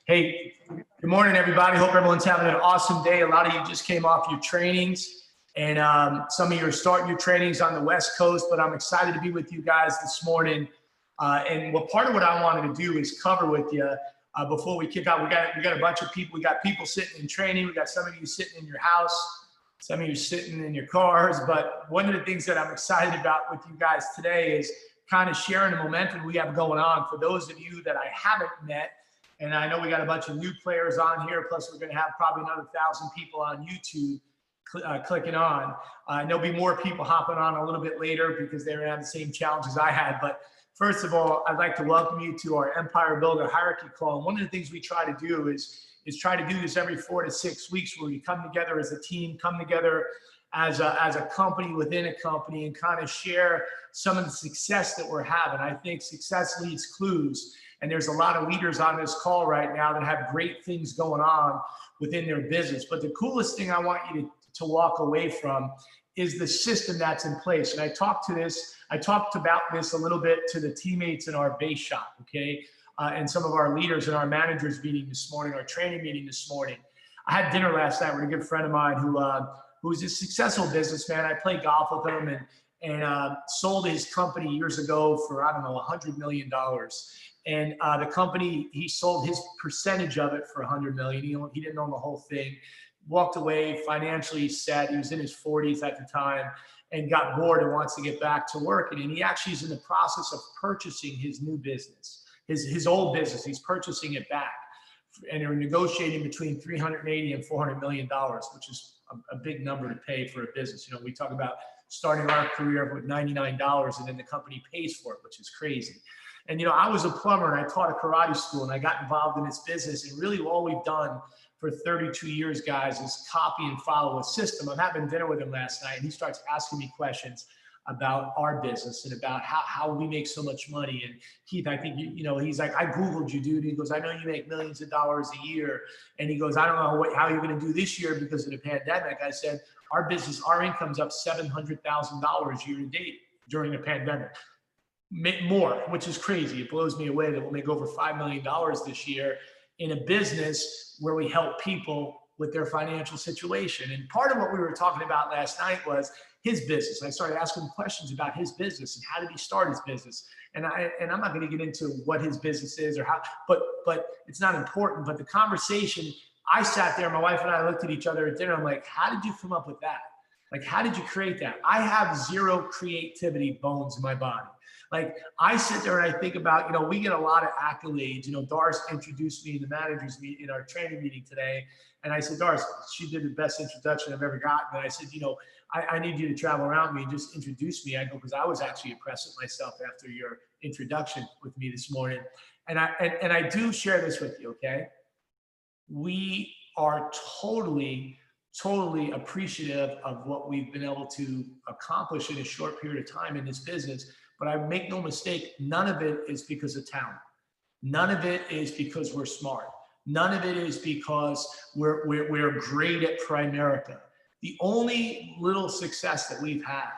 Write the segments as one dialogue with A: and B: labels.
A: Hey, good morning, everybody. Hope everyone's having an awesome day. A lot of you just came off your trainings, and some of you are starting your trainings on the West Coast, but I'm excited to be with you guys this morning. And part of what I wanted to do is cover with you before we kick out. We got a bunch of people. We got people sitting in training. We got some of you sitting in your house, some of you sitting in your cars. But one of the things that I'm excited about with you guys today is kind of sharing the momentum we have going on. For those of you that I haven't met, and I know we got a bunch of new players on here, plus we're going to have probably another 1,000 people on YouTube clicking on. And there'll be more people hopping on a little bit later because they're going to have the same challenges I had. But first of all, I'd like to welcome you to our Empire Builder Hierarchy Call. And one of the things we try to do is try to do this every 4 to 6 weeks, where we come together as a team, come together as a company within a company, and kind of share some of the success that we're having. I think success leaves clues. And there's a lot of leaders on this call right now that have great things going on within their business. But the coolest thing I want you to walk away from is the system that's in place. And I talked about this a little bit to the teammates in our base shop, okay? And some of our leaders in our managers meeting this morning, our training meeting this morning. I had dinner last night with a good friend of mine who's a successful businessman. I played golf with him and sold his company years ago for, I don't know, $100 million. And the company, he sold his percentage of it for $100 million. He didn't own the whole thing. Walked away, financially set. He was in his 40s at the time and got bored and wants to get back to work. And he actually is in the process of purchasing his new business, his old business. He's purchasing it back. And they're negotiating between $380 and $400 million, which is a big number to pay for a business. You know, we talk about starting our career with $99 and then the company pays for it, which is crazy. And, you know, I was a plumber and I taught a karate school and I got involved in this business. And really all we've done for 32 years, guys, is copy and follow a system. I'm having dinner with him last night and he starts asking me questions about our business and about how we make so much money. And Keith, I think, you know, he's like, I Googled you, dude. He goes, I know you make millions of dollars a year. And he goes, I don't know how you're going to do this year because of the pandemic. I said, our business, our income's up $700,000 year to date during the pandemic. More, which is crazy. It blows me away that we'll make over $5 million this year in a business where we help people with their financial situation. And part of what we were talking about last night was his business. I started asking him questions about his business and how did he start his business. And I'm not going to get into what his business is or how, but it's not important. But the conversation, I sat there, my wife and I looked at each other at dinner. I'm like, how did you come up with that? Like, how did you create that? I have zero creativity bones in my body. Like, I sit there and I think about, you know, we get a lot of accolades. You know, Doris introduced me in the managers meeting, in our training meeting today. And I said, Doris, she did the best introduction I've ever gotten. And I said, you know, I need you to travel around me and just introduce me. I go, because I was actually impressed with myself after your introduction with me this morning. And I do share this with you, okay? We are totally appreciative of what we've been able to accomplish in a short period of time in this business. But I make no mistake, none of it is because of talent. None of it is because we're smart. None of it is because we're great at Primerica. The only little success that we've had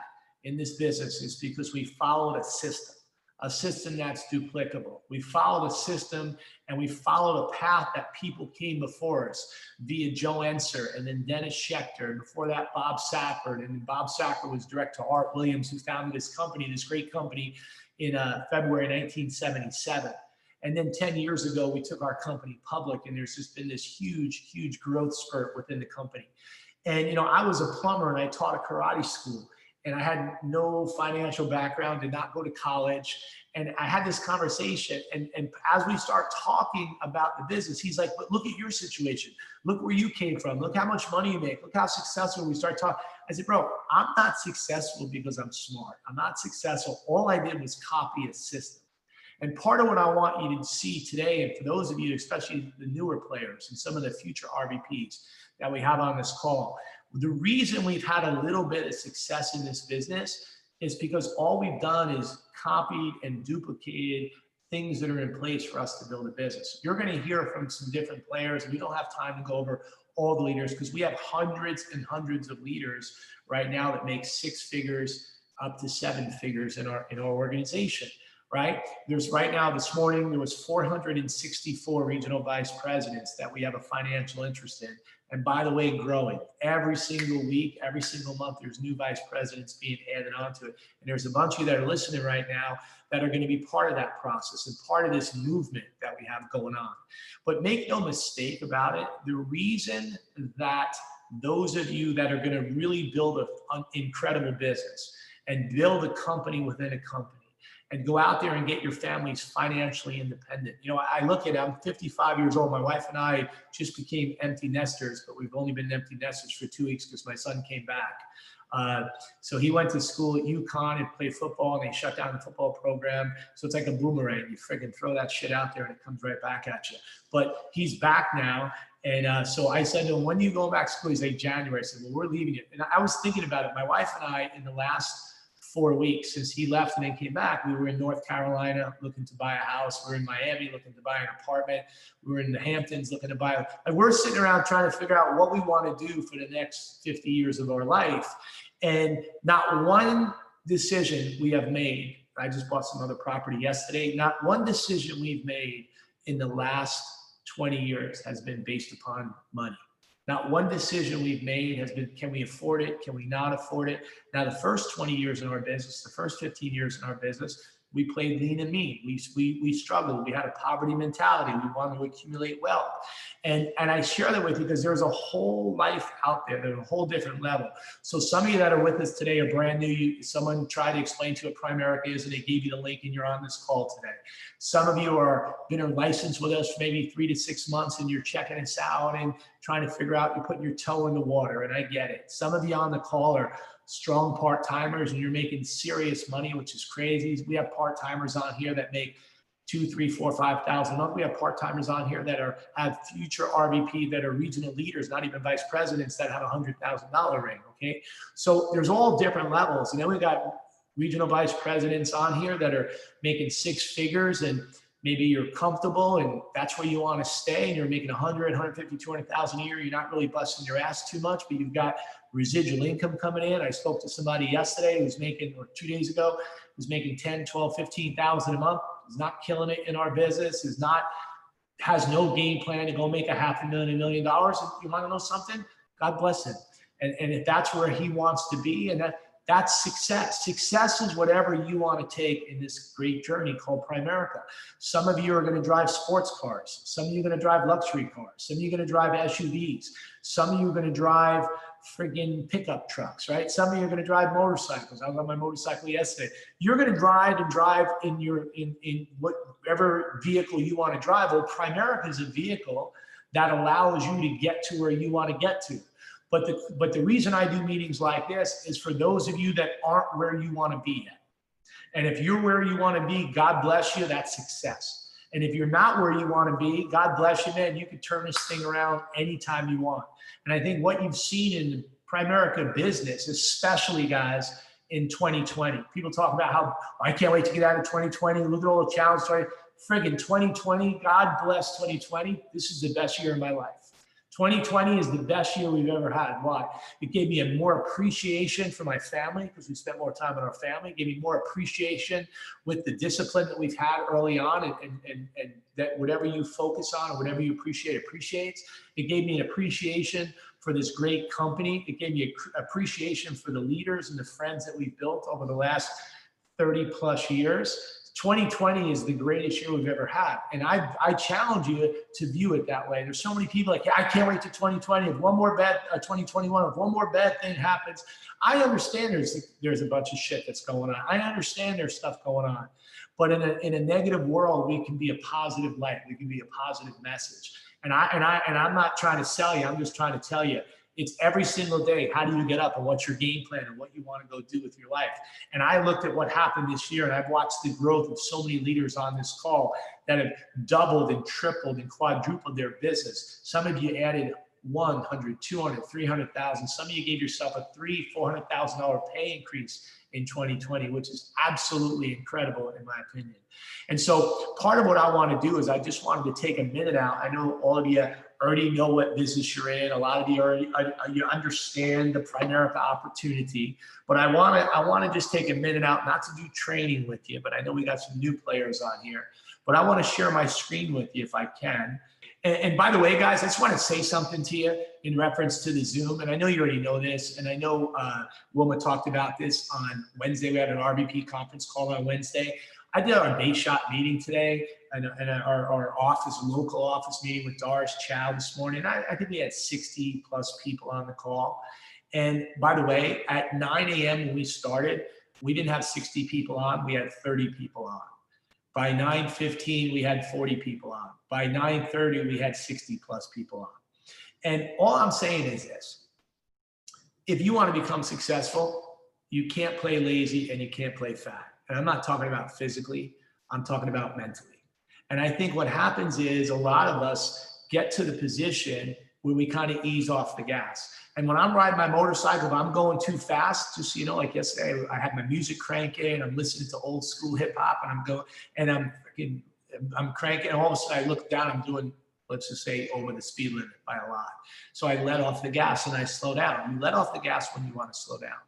A: in this business is because we followed a system that's duplicable. We followed a system and we followed a path that people came before us via Joe Enser and then Dennis Schechter. And before that, Bob Sappert. And then Bob Sappert was direct to Art Williams, who founded this company, this great company in February 1977. And then 10 years ago, we took our company public and there's just been this huge growth spurt within the company. And, you know, I was a plumber and I taught a karate school. And I had no financial background, did not go to college. And I had this conversation. And as we start talking about the business, he's like, but look at your situation. Look where you came from. Look how much money you make. Look how successful we start talking. I said, bro, I'm not successful because I'm smart. I'm not successful. All I did was copy a system. And part of what I want you to see today, and for those of you, especially the newer players and some of the future RVPs that we have on this call, the reason we've had a little bit of success in this business is because all we've done is copied and duplicated things that are in place for us to build a business. You're going to hear from some different players, and we don't have time to go over all the leaders because we have hundreds and hundreds of leaders right now that make 6 figures up to 7 figures in our organization. right? There's right now, this morning, there was 464 regional vice presidents that we have a financial interest in. And by the way, growing every single week, every single month, there's new vice presidents being added onto it. And there's a bunch of you that are listening right now that are going to be part of that process and part of this movement that we have going on. But make no mistake about it, the reason that those of you that are going to really build an incredible business and build a company within a company and go out there and get your families financially independent. You know, I look at it, I'm 55 years old. My wife and I just became empty nesters, but we've only been empty nesters for 2 weeks because my son came back. So he went to school at UConn and played football, and they shut down the football program. So it's like a boomerang. You friggin' throw that shit out there and it comes right back at you. But he's back now. And so I said to him, when are you going back to school? He's like, January. I said, well, we're leaving it. And I was thinking about it. My wife and I, in the last 4 weeks since he left and then came back, we were in North Carolina looking to buy a house. We were in Miami looking to buy an apartment. We were in the Hamptons looking to buy, and we're sitting around trying to figure out what we want to do for the next 50 years of our life. And not one decision we have made. I just bought some other property yesterday. Not one decision we've made in the last 20 years has been based upon money. Not one decision we've made has been, can we afford it? Can we not afford it? Now, the first 20 years in our business, the first 15 years in our business, we played lean and mean. We struggled. We had a poverty mentality. We wanted to accumulate wealth. And I share that with you because there's a whole life out there. There's a whole different level. So some of you that are with us today are brand new. Someone tried to explain to you what Primerica is, and they gave you the link, and you're on this call today. Some of you are been licensed with us for maybe 3 to 6 months, and you're checking us out and trying to figure out, you're putting your toe in the water, and I get it. Some of you on the call are strong part-timers, and you're making serious money, which is crazy. We have part-timers on here that make $2,000, $3,000, $4,000, $5,000 a month. We have part-timers on here that have future RVP, that are regional leaders, not even vice presidents, that have a $100,000 ring. Okay, so there's all different levels, and then we got regional vice presidents on here that are making 6 figures, and maybe you're comfortable and that's where you want to stay, and you're making 100, 150, 200,000 a year. You're not really busting your ass too much, but you've got residual income coming in. I spoke to somebody yesterday who's making, or 2 days ago, who's making 10, 12, 15,000 a month. He's not killing it in our business, has no game plan to go make $500,000, $1 million. And you want to know something? God bless him. And if that's where he wants to be, and that's success. Success is whatever you want to take in this great journey called Primerica. Some of you are going to drive sports cars. Some of you are going to drive luxury cars. Some of you are going to drive SUVs. Some of you are going to drive friggin' pickup trucks, right? Some of you are going to drive motorcycles. I was on my motorcycle yesterday. You're going to drive in whatever vehicle you want to drive. Well, Primerica is a vehicle that allows you to get to where you want to get to. But the reason I do meetings like this is for those of you that aren't where you want to be yet. And if you're where you want to be, God bless you, that's success. And if you're not where you want to be, God bless you, man, you can turn this thing around anytime you want. And I think what you've seen in the Primerica business, especially guys in 2020, people talk about how I can't wait to get out of 2020. Look at all the challenges. Friggin' 2020, God bless 2020. This is the best year of my life. 2020 is the best year we've ever had. Why? It gave me a more appreciation for my family because we spent more time with our family. It gave me more appreciation with the discipline that we've had early on, and that whatever you focus on or whatever you appreciate appreciates. It gave me an appreciation for this great company. It gave me an appreciation for the leaders and the friends that we've built over the last 30 plus years. 2020 is the greatest year we've ever had. And I challenge you to view it that way. There's so many people like, I can't wait to 2020. If one more bad, 2021, if one more bad thing happens. I understand there's a bunch of shit that's going on. I understand there's stuff going on. But in a negative world, we can be a positive light. We can be a positive message. And I'm not trying to sell you. I'm just trying to tell you, it's every single day. How do you get up, and what's your game plan, and what you want to go do with your life? And I looked at what happened this year, and I've watched the growth of so many leaders on this call that have doubled and tripled and quadrupled their business. Some of you added 100, 200, 300,000. Some of you gave yourself a $300,000-$400,000 pay increase in 2020, which is absolutely incredible in my opinion. And so part of what I want to do is I just wanted to take a minute out. I know all of you already know what business you're in. A lot of you already you understand the Primerica opportunity, but I want to just take a minute out, not to do training with you, but I know we got some new players on here, but I want to share my screen with you if I can. And by the way, guys, I just want to say something to you in reference to the Zoom. And I know you already know this. And I know Wilma talked about this on Wednesday. We had an RVP conference call on Wednesday. I did our base shot meeting today and our office, local office meeting with Doris Chow this morning. I think we had 60 plus people on the call. And by the way, at 9 a.m. when we started, we didn't have 60 people on, we had 30 people on. By 9:15, we had 40 people on. By 9:30, we had 60 plus people on. And all I'm saying is this: if you want to become successful, you can't play lazy and you can't play fat. And I'm not talking about physically, I'm talking about mentally. And I think what happens is a lot of us get to the position where we kind of ease off the gas. And when I'm riding my motorcycle, if I'm going too fast, just, you know, like yesterday, I had my music cranking, I'm listening to old school hip hop, and I'm going, and I'm cranking, and all of a sudden I look down, I'm doing, let's just say, over the speed limit by a lot. So I let off the gas and I slow down. You let off the gas when you want to slow down.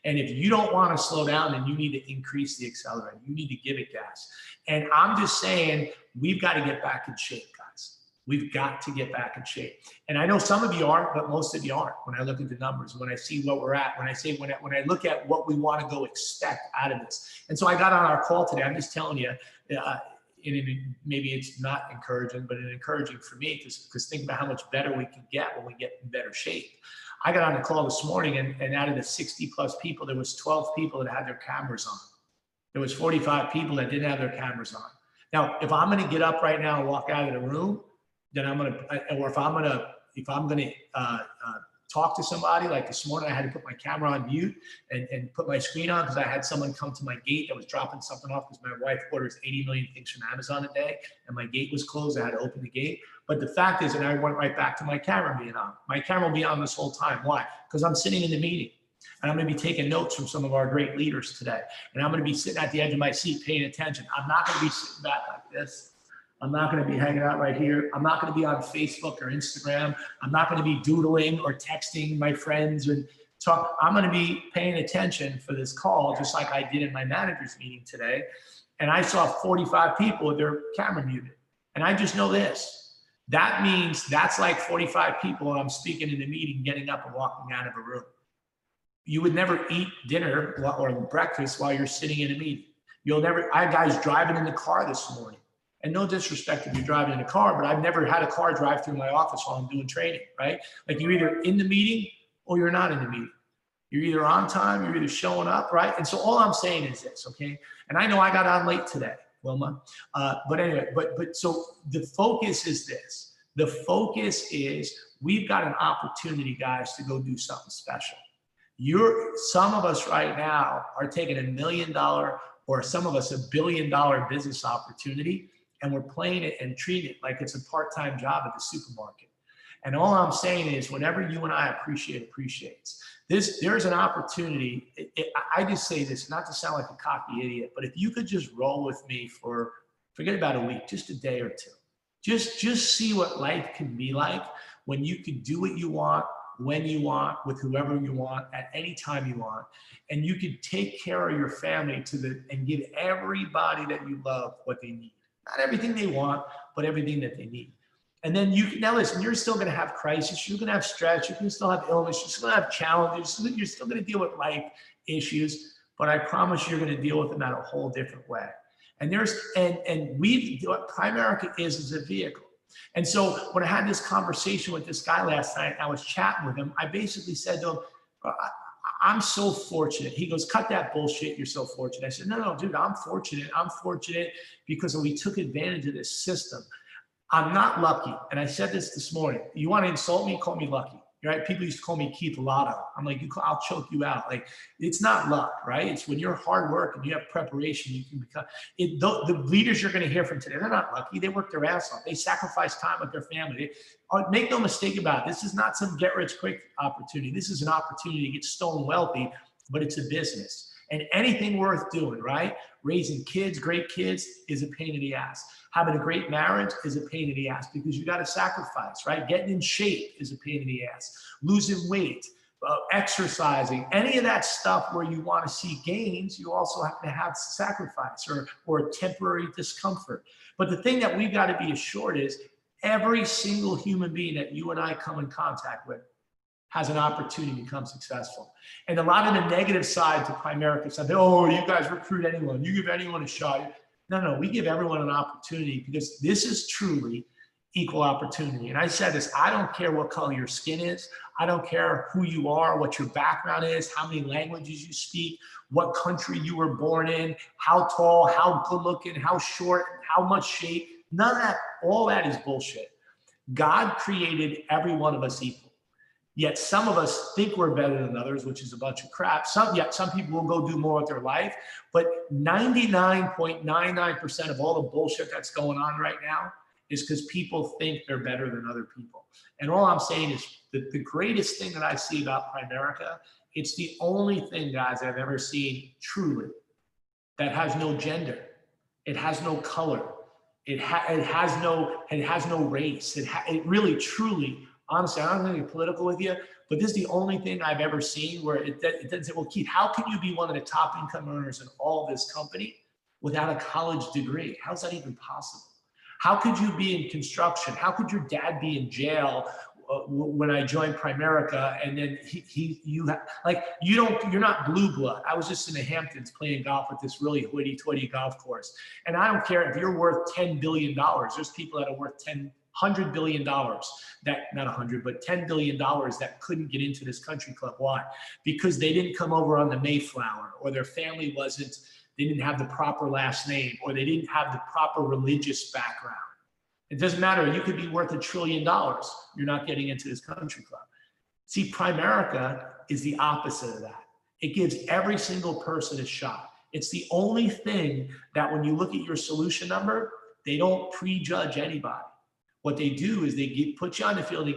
A: And if you don't want to slow down, then you need to increase the accelerator. You need to give it gas. And I'm just saying, we've got to get back in shape, guys. We've got to get back in shape. And I know some of you aren't, but most of you aren't. When I look at the numbers, when I see what we're at, when I look at what we want to go expect out of this. And so I got on our call today. I'm just telling you, maybe it's not encouraging, but it's encouraging for me because think about how much better we can get when we get in better shape. I got on the call this morning, and out of the 60 plus people, there was 12 people that had their cameras on. There was 45 people that didn't have their cameras on. Now, if I'm going to get up right now and walk out of the room, then I'm going to, or if I'm going to talk to somebody, like this morning, I had to put my camera on mute and put my screen on because I had someone come to my gate that was dropping something off because my wife orders 80 million things from Amazon a day and my gate was closed. I had to open the gate. But the fact is, and I went right back to my camera being on. My camera will be on this whole time. Why? Because I'm sitting in the meeting and I'm going to be taking notes from some of our great leaders today. And I'm going to be sitting at the edge of my seat paying attention. I'm not going to be sitting back like this. I'm not going to be hanging out right here. I'm not going to be on Facebook or Instagram. I'm not going to be doodling or texting my friends and talk. I'm going to be paying attention for this call, just like I did in my manager's meeting today. And I saw 45 people with their camera muted. And I just know this. That means that's like 45 people I'm speaking in the meeting, getting up and walking out of a room. You would never eat dinner or breakfast while you're sitting in a meeting. I had guys driving in the car this morning. And no disrespect if you're driving in a car, but I've never had a car drive through my office while I'm doing training, right? Like you're either in the meeting or you're not in the meeting. You're either on time, you're either showing up, right? And so all I'm saying is this, okay? And I know I got on late today, Wilma. But anyway, but so the focus is this. The focus is we've got an opportunity, guys, to go do something special. Some of us right now are taking $1 million or some of us $1 billion business opportunity, and we're playing it and treating it like it's a part-time job at the supermarket. And all I'm saying is whatever you and I appreciates. There's an opportunity. I just say this, not to sound like a cocky idiot, but if you could just roll with me for, forget about a week, just a day or two. Just see what life can be like when you can do what you want, when you want, with whoever you want, at any time you want, and you can take care of your family and give everybody that you love what they need. Not everything they want, but everything that they need. And then now listen, you're still gonna have crisis, you're gonna have stress, you're gonna still have illness, you're still gonna have challenges, you're still gonna deal with life issues, but I promise you're gonna deal with them in a whole different way. And what Primerica is a vehicle. And so when I had this conversation with this guy last night, I was chatting with him, I basically said to him, I'm so fortunate. He goes, cut that bullshit, you're so fortunate. I said, no, dude, I'm fortunate. I'm fortunate because we took advantage of this system. I'm not lucky. And I said this morning. You want to insult me, call me lucky. right? People used to call me Keith Lotto. I'm like, I'll choke you out. Like, it's not luck, right? It's when you're hard work and you have preparation, you can become it. The leaders you're going to hear from today, they're not lucky. They work their ass off. They sacrifice time with their family. Make no mistake about it. This is not some get rich quick opportunity. This is an opportunity to get stone wealthy, but it's a business. And anything worth doing, right? Raising kids, great kids, is a pain in the ass. Having a great marriage is a pain in the ass because you got to sacrifice, right? Getting in shape is a pain in the ass. Losing weight, exercising, any of that stuff where you want to see gains, you also have to have sacrifice or temporary discomfort. But the thing that we've got to be assured is every single human being that you and I come in contact with has an opportunity to become successful. And a lot of the negative side to Primerica said, oh, you guys recruit anyone, you give anyone a shot. No, we give everyone an opportunity because this is truly equal opportunity. And I said this, I don't care what color your skin is. I don't care who you are, what your background is, how many languages you speak, what country you were born in, how tall, how good looking, how short, how much shape. None of that, all that is bullshit. God created every one of us equal. Yet some of us think we're better than others, which is a bunch of crap. Some people will go do more with their life, but 99.99% of all the bullshit that's going on right now is because people think they're better than other people. And all I'm saying is that the greatest thing that I see about Primerica, it's the only thing, guys, I've ever seen truly that has no gender. It has no color. It has no race. It really, truly, honestly, I don't want to get political with you, but this is the only thing I've ever seen where it doesn't say, well, Keith, how can you be one of the top income earners in all of this company without a college degree? How's that even possible? How could you be in construction? How could your dad be in jail when I joined Primerica? And then you're not blue blood. I was just in the Hamptons playing golf at this really hoity-toity golf course. And I don't care if you're worth $10 billion. There's people that are worth $100 billion that, not 100, but $10 billion that couldn't get into this country club. Why? Because they didn't come over on the Mayflower, or their family they didn't have the proper last name, or they didn't have the proper religious background. It doesn't matter. You could be worth $1 trillion. You're not getting into this country club. See, Primerica is the opposite of that. It gives every single person a shot. It's the only thing that when you look at your solution number, they don't prejudge anybody. What they do is they put you on the field. I'm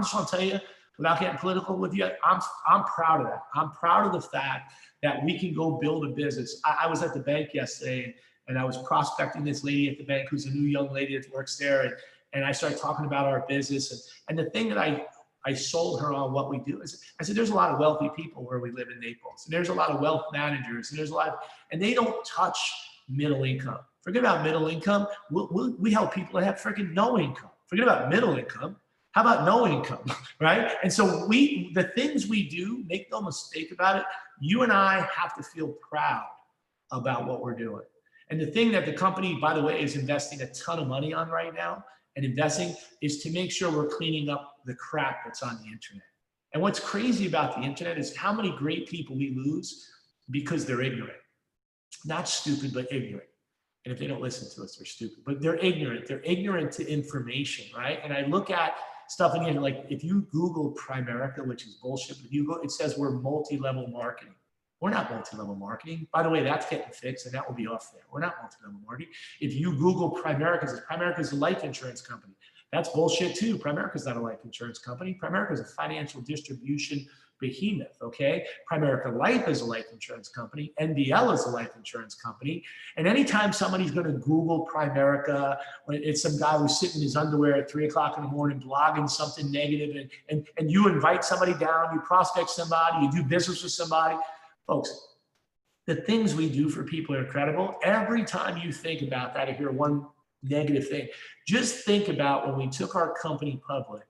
A: just gonna tell you, without getting political with you, I'm proud of that. I'm proud of the fact that we can go build a business. I was at the bank yesterday and I was prospecting this lady at the bank who's a new young lady that works there. And I started talking about our business. And the thing that I sold her on what we do is, I said, there's a lot of wealthy people where we live in Naples. And there's a lot of wealth managers. And and they don't touch middle income. Forget about middle income. We help people that have freaking no income. Forget about middle income. How about no income, right? And so the things we do, make no mistake about it, you and I have to feel proud about what we're doing. And the thing that the company, by the way, is investing a ton of money on right now and investing is to make sure we're cleaning up the crap that's on the internet. And what's crazy about the internet is how many great people we lose because they're ignorant. Not stupid, but ignorant. And if they don't listen to us, they're stupid, but they're ignorant. They're ignorant to information, right? And I look at stuff in here, like if you Google Primerica, which is bullshit, but it says we're multi-level marketing. We're not multi-level marketing. By the way, that's getting fixed and that will be off there. We're not multi-level marketing. If you Google Primerica is a life insurance company. That's bullshit too. Primerica is not a life insurance company. Primerica is a financial distribution behemoth, okay? Primerica Life is a life insurance company. NBL is a life insurance company. And anytime somebody's gonna Google Primerica, it's some guy who's sitting in his underwear at 3 o'clock in the morning blogging something negative, and you invite somebody down, you prospect somebody, you do business with somebody. Folks, the things we do for people are incredible. Every time you think about that, if you're one negative thing, just think about when we took our company public,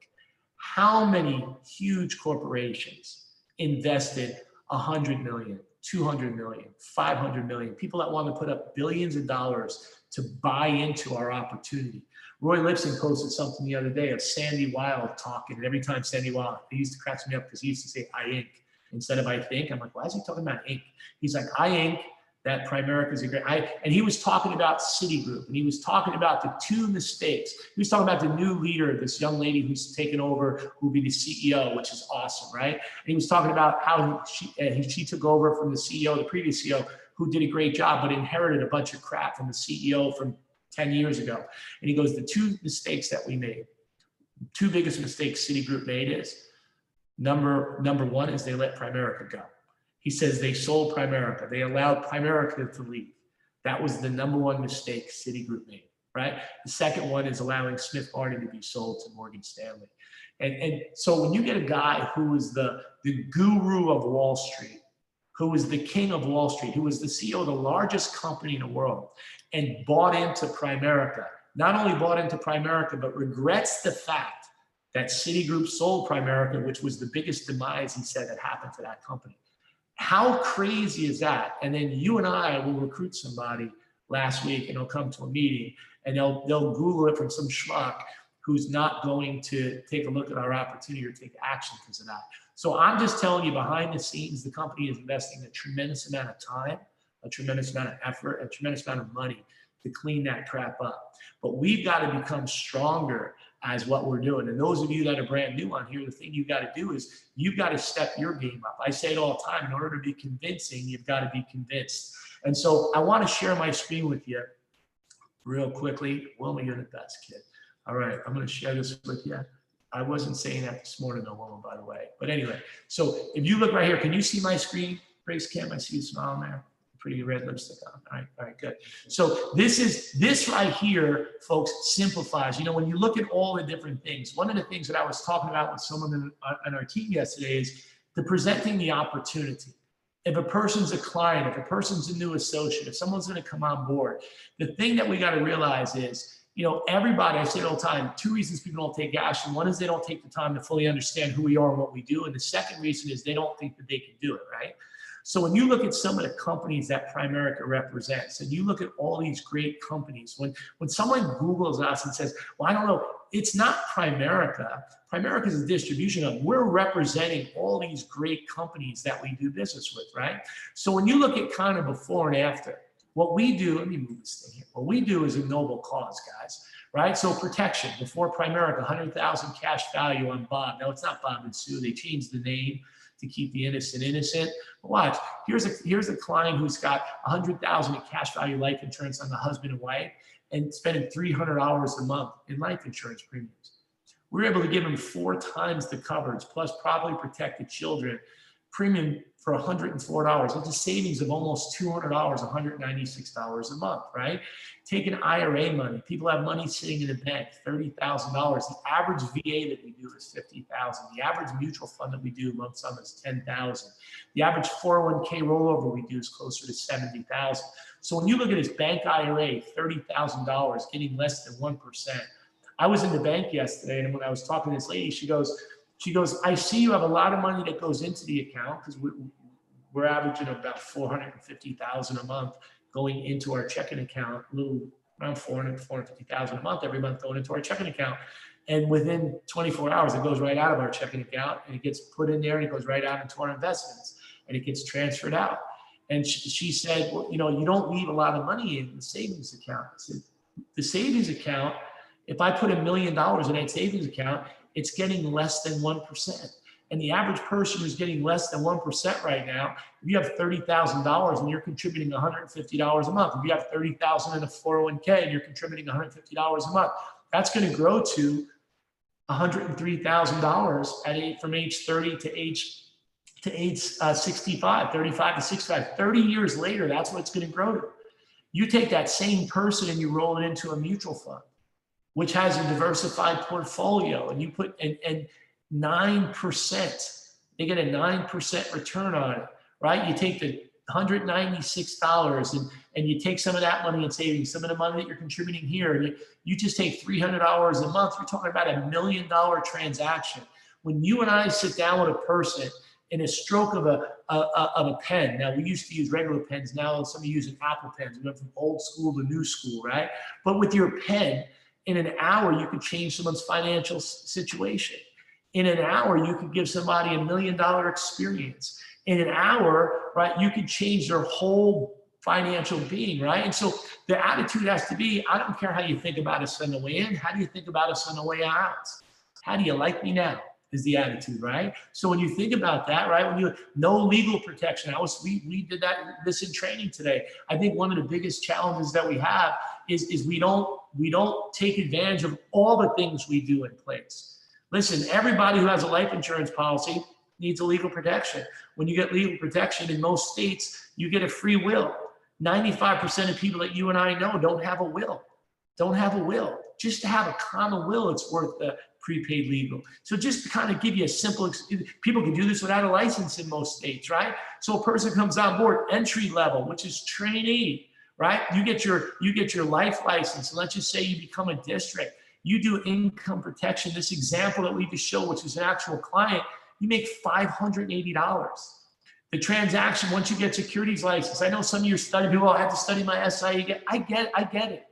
A: how many huge corporations invested 100 million, 200 million, 500 million, people that want to put up billions of dollars to buy into our opportunity. Roy Lipson posted something the other day of Sandy Weill talking, and every time Sandy Weill, he used to crack me up because he used to say I Inc. instead of I think. I'm like, why is he talking about Inc? He's like, I Inc. that Primerica is a great, and he was talking about Citigroup, and he was talking about the two mistakes. He was talking about the new leader, this young lady who's taken over, who'll be the CEO, which is awesome, right? And he was talking about how she took over from the CEO, the previous CEO, who did a great job, but inherited a bunch of crap from the CEO from 10 years ago. And he goes, the two mistakes that we made, two biggest mistakes Citigroup made is, number one is they let Primerica go. He says they sold Primerica. They allowed Primerica to leave. That was the number one mistake Citigroup made, right? The second one is allowing Smith Barney to be sold to Morgan Stanley. And so when you get a guy who was the guru of Wall Street, who was the king of Wall Street, who was the CEO of the largest company in the world, and bought into Primerica, not only bought into Primerica, but regrets the fact that Citigroup sold Primerica, which was the biggest demise, he said, that happened to that company. How crazy is that? And then you and I will recruit somebody last week, and they'll come to a meeting, and they'll Google it from some schmuck who's not going to take a look at our opportunity or take action because of that. So I'm just telling you, behind the scenes, the company is investing a tremendous amount of time, a tremendous amount of effort, a tremendous amount of money to clean that crap up. But we've got to become stronger as what we're doing. And those of you that are brand new on here, the thing you've got to do is you've got to step your game up. I say it all the time, in order to be convincing, you've got to be convinced. And so I want to share my screen with you real quickly. Wilma, you're the best, kid. All right, I'm going to share this with you. I wasn't saying that this morning, though, Wilma, by the way. But anyway, so if you look right here, can you see my screen? Grace Cam, I see you smiling there. Pretty red lipstick on. All right, good. So this right here, folks, simplifies. You know, when you look at all the different things, one of the things that I was talking about with someone on our team yesterday is the presenting the opportunity. If a person's a client, if a person's a new associate, if someone's going to come on board, the thing that we got to realize is, you know, everybody, I say it all the time, two reasons people don't take action. One is they don't take the time to fully understand who we are and what we do. And the second reason is they don't think that they can do it, right? So when you look at some of the companies that Primerica represents, and you look at all these great companies, when someone Googles us and says, well, I don't know, it's not Primerica. Primerica is a distribution of, we're representing all these great companies that we do business with, right? So when you look at kind of before and after, what we do, let me move this thing here. What we do is a noble cause, guys, right? So protection, before Primerica, 100,000 cash value on Bob. Now it's not Bob and Sue, they changed the name to keep the innocent innocent. But watch, here's a client who's got 100,000 in cash value life insurance on the husband and wife and spending $300 a month in life insurance premiums. We're able to give him 4 times the coverage plus probably protected children premium for $104. That's a savings of almost $200, $196 a month, right? Taking IRA money. People have money sitting in a bank, $30,000. The average VA that we do is $50,000. The average mutual fund that we do lump sum is $10,000. The average 401k rollover we do is closer to $70,000. So when you look at his bank IRA, $30,000, getting less than 1%. I was in the bank yesterday, and when I was talking to this lady, she goes, I see you have a lot of money that goes into the account, because we're averaging about $450,000 a month going into our checking account, a little around $450,000 a month every month going into our checking account. And within 24 hours, it goes right out of our checking account, and it gets put in there, and it goes right out into our investments, and it gets transferred out. And she said, well, you know, you don't leave a lot of money in the savings account. I said, the savings account, if I put $1 million in that savings account, it's getting less than 1%. And the average person who's getting less than 1% right now, if you have $30,000 and you're contributing $150 a month, if you have $30,000 in a 401k and you're contributing $150 a month, that's going to grow to $103,000 from age 30 to age 65, 35 to 65. 30 years later, that's what it's going to grow to. You take that same person and you roll it into a mutual fund, which has a diversified portfolio, and you put and 9%, they get a 9% return on it, right? You take the $196 and you take some of that money in savings, some of the money that you're contributing here, and you just take $300 a month. You're talking about $1 million transaction. When you and I sit down with a person in a stroke of a pen, now we used to use regular pens, now some are using Apple pens. We went from old school to new school, right? But with your pen, in an hour, you could change someone's financial situation. In an hour, you could give somebody $1 million experience. In an hour, right, you could change their whole financial being, right? And so the attitude has to be, I don't care how you think about us on the way in, how do you think about us on the way out? How do you like me now? Is the attitude, right? So when you think about that, right, when you no legal protection, we did this in training today. I think one of the biggest challenges that we have is we don't take advantage of all the things we do in place. Listen, everybody who has a life insurance policy needs a legal protection. When you get legal protection in most states, you get a free will. 95% of people that you and I know don't have a will. Don't have a will. Just to have a common will, it's worth the prepaid legal. So just to kind of give you a simple, people can do this without a license in most states, right? So a person comes on board, entry level, which is trainee, right? You get your life license. And let's just say you become a district. You do income protection. This example that we just showed, which is an actual client, you make $580. The transaction, once you get securities license, I know some of your study people, I have to study my SIE. I get it.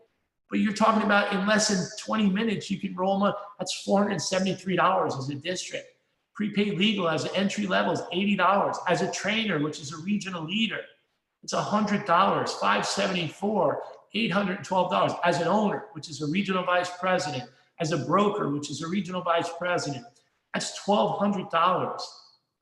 A: But you're talking about in less than 20 minutes, you can roll them. That's $473 as a district. Prepaid legal as an entry level is $80. As a trainer, which is a regional leader, it's $100, $574, $812. As an owner, which is a regional vice president, as a broker, which is a regional vice president, that's $1,200,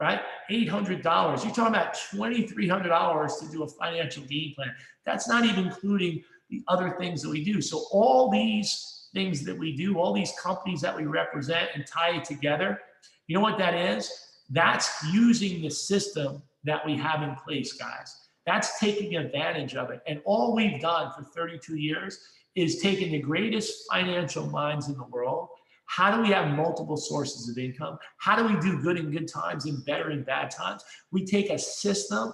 A: right? $800. You're talking about $2,300 to do a financial game plan. That's not even including the other things that we do. So all these things that we do, all these companies that we represent and tie it together, you know what that is? That's using the system that we have in place, guys. That's taking advantage of it. And all we've done for 32 years is taking the greatest financial minds in the world. How do we have multiple sources of income? How do we do good in good times and better in bad times? We take a system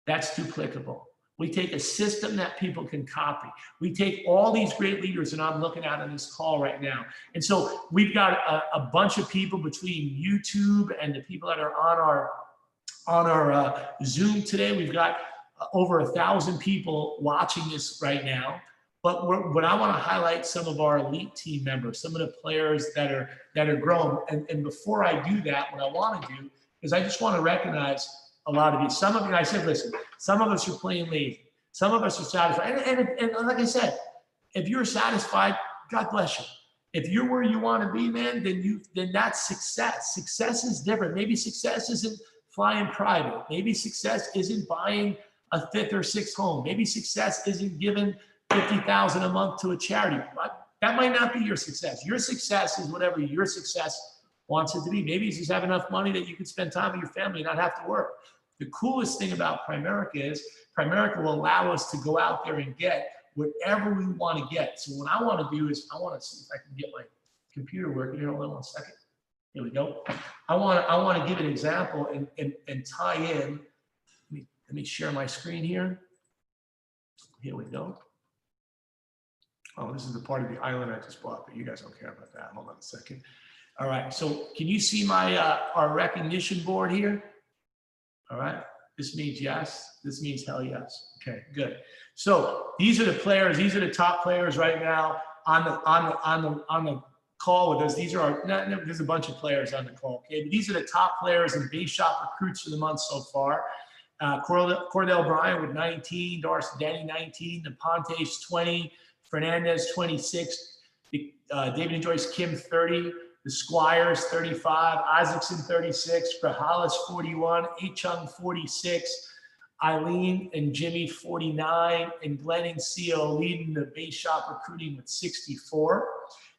A: that's duplicable. We take a system that people can copy. We take all these great leaders that I'm looking at on this call right now. And so we've got a bunch of people between YouTube and the people that are on our Zoom today. We've got over 1,000 people watching this right now. But what I want to highlight some of our elite team members, some of the players that are growing. And before I do that, what I want to do is I just want to recognize a lot of you. Some of you, I said, listen, some of us are playing lazy. Some of us are satisfied. And like I said, if you're satisfied, God bless you. If you're where you want to be, man, then that's success. Success is different. Maybe success isn't flying private. Maybe success isn't buying a 5th or 6th home. Maybe success isn't giving $50,000 a month to a charity. That might not be your success. Your success is whatever your success wants it to be. Maybe you just have enough money that you can spend time with your family and not have to work. The coolest thing about Primerica is Primerica will allow us to go out there and get whatever we want to get. So what I want to do is I want to see if I can get my computer working here. Hold on one second. Here we go. I want to give an example and tie in. Let me share my screen here. Here we go. Oh, this is the part of the island I just bought, but you guys don't care about that. Hold on a second. All right, so can you see my our recognition board here? All right, this means yes. This means hell yes. Okay, good. So these are the players. These are the top players right now on the call with us. These are there's a bunch of players on the call. Okay, but these are the top players and base shop recruits for the month so far. Cordell Bryant with 19, Doris Denny 19, Naponte's 20, Fernandez 26, David and Joyce Kim 30. The Squires 35, Isaacson 36, Grajales 41, Chung 46, Eileen and Jimmy 49, and Glenn and Co leading the base shop recruiting with 64.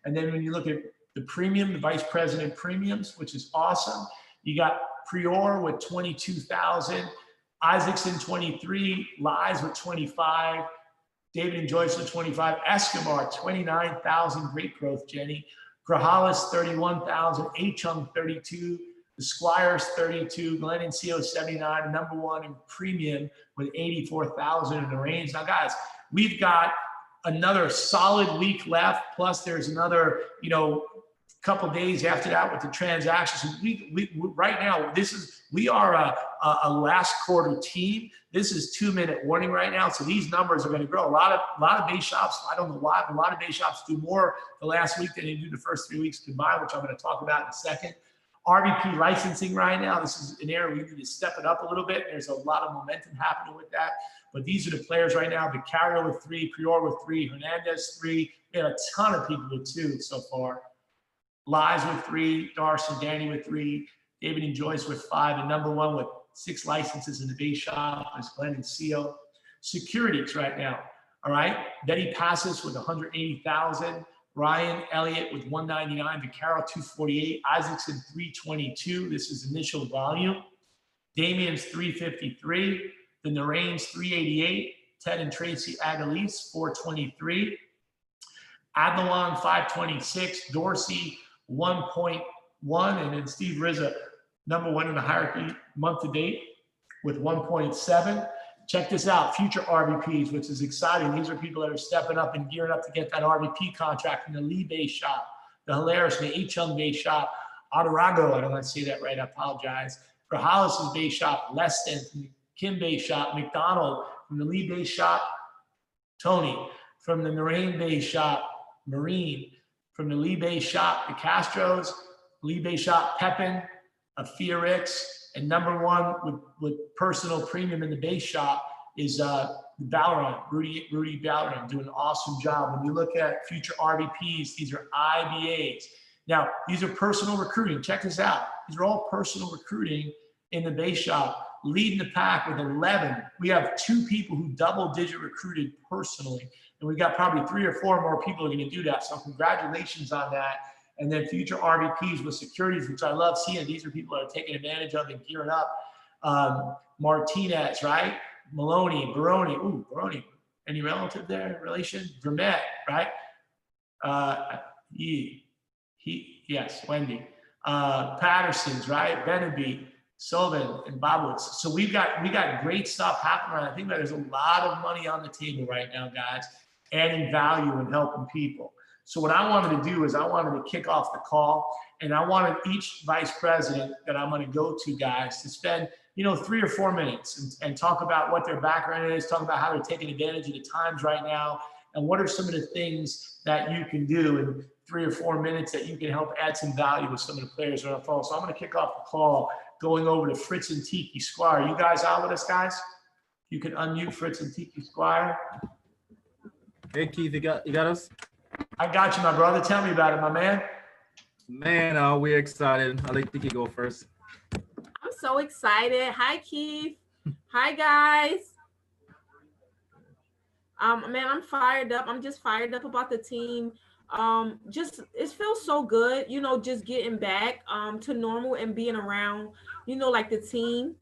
A: And then when you look at the premium, the vice president premiums, which is awesome, you got Prior with 22,000, Isaacson 23, Lies with 25, David and Joyce with 25, Escobar 29,000, great growth, Jenny. Grajales 31,000, Chung 32, the Squires 32, Glenn and Co 79, number one in premium with 84,000 in the range. Now, guys, we've got another solid week left. Plus, there's another, couple days after that with the transactions. We right now, we are a last quarter team. This is 2-minute warning right now. So these numbers are going to grow. A lot of base shops, I don't know why, but a lot of base shops do more the last week than they do the first 3 weeks combined, which I'm going to talk about in a second. RVP licensing right now, this is an area we need to step it up a little bit. There's a lot of momentum happening with that. But these are the players right now. Vicario with 3, Prior with 3, Hernandez 3. We had a ton of people with 2 so far. Lies with 3, Darcy and Danny with 3, David and Joyce with 5, and number 1 with 6 licenses in the base shop is Glenn and Seal. Securities right now, all right? Betty Passes with 180,000, Ryan Elliott with 199, Vicario 248, Isaacson 322. This is initial volume. Damien's 353, the Narains 388, Ted and Tracy Agalise 423, Adelon 526, Dorsey 1.1, and then Steve Rizza, number 1 in the hierarchy month to date with 1.7. Check this out, future RVPs, which is exciting. These are people that are stepping up and gearing up to get that RVP contract from the Lee Bay shop, the Hilarious, the H-Chung Bay shop, Adarago, I don't want to say that right, I apologize. Grajales' Bay shop, Leston from the Kim Bay shop, McDonald from the Lee Bay shop, Tony from the Narain Bay shop, Marine from the Lee Bay shop, the Castros, Lee Bay shop, Pepin, Fiorix, and number 1 with personal premium in the base shop is Ballaron, Rudy Ballaron, doing an awesome job. When you look at future RVPs, these are IBAs. Now, these are personal recruiting. Check this out. These are all personal recruiting in the base shop, leading the pack with 11. We have 2 people who double-digit recruited personally, and we've got probably 3 or 4 more people who are going to do that. So congratulations on that. And then future RVPs with securities, which I love seeing. These are people that are taking advantage of and gearing up. Martinez, right? Maloney, Baroni. Ooh, Baroni. Any relative there? Relation? Vermette, right? Yes, Wendy. Patterson's, right? Benaby, Sullivan, and Bobowitz. So we got great stuff happening. I think that there's a lot of money on the table right now, guys, adding value and helping people. So what I wanted to do is I wanted to kick off the call, and I wanted each vice president that I'm going to go to, guys, to spend 3 or 4 minutes and talk about what their background is, talk about how they're taking advantage of the times right now, and what are some of the things that you can do in 3 or 4 minutes that you can help add some value with some of the players that are on the phone. So I'm going to kick off the call going over to Fritz and Tiki Squire. You guys out with us, guys? You can unmute Fritz and Tiki Squire.
B: Hey, Keith, you got us?
A: I got you, my brother. Tell me about it, my man.
B: Man, we're excited. I'll let Tiki go first.
C: I'm so excited. Hi, Keith. Hi, guys. Man, I'm fired up. I'm just fired up about the team. It feels so good, just getting back to normal and being around, like the team.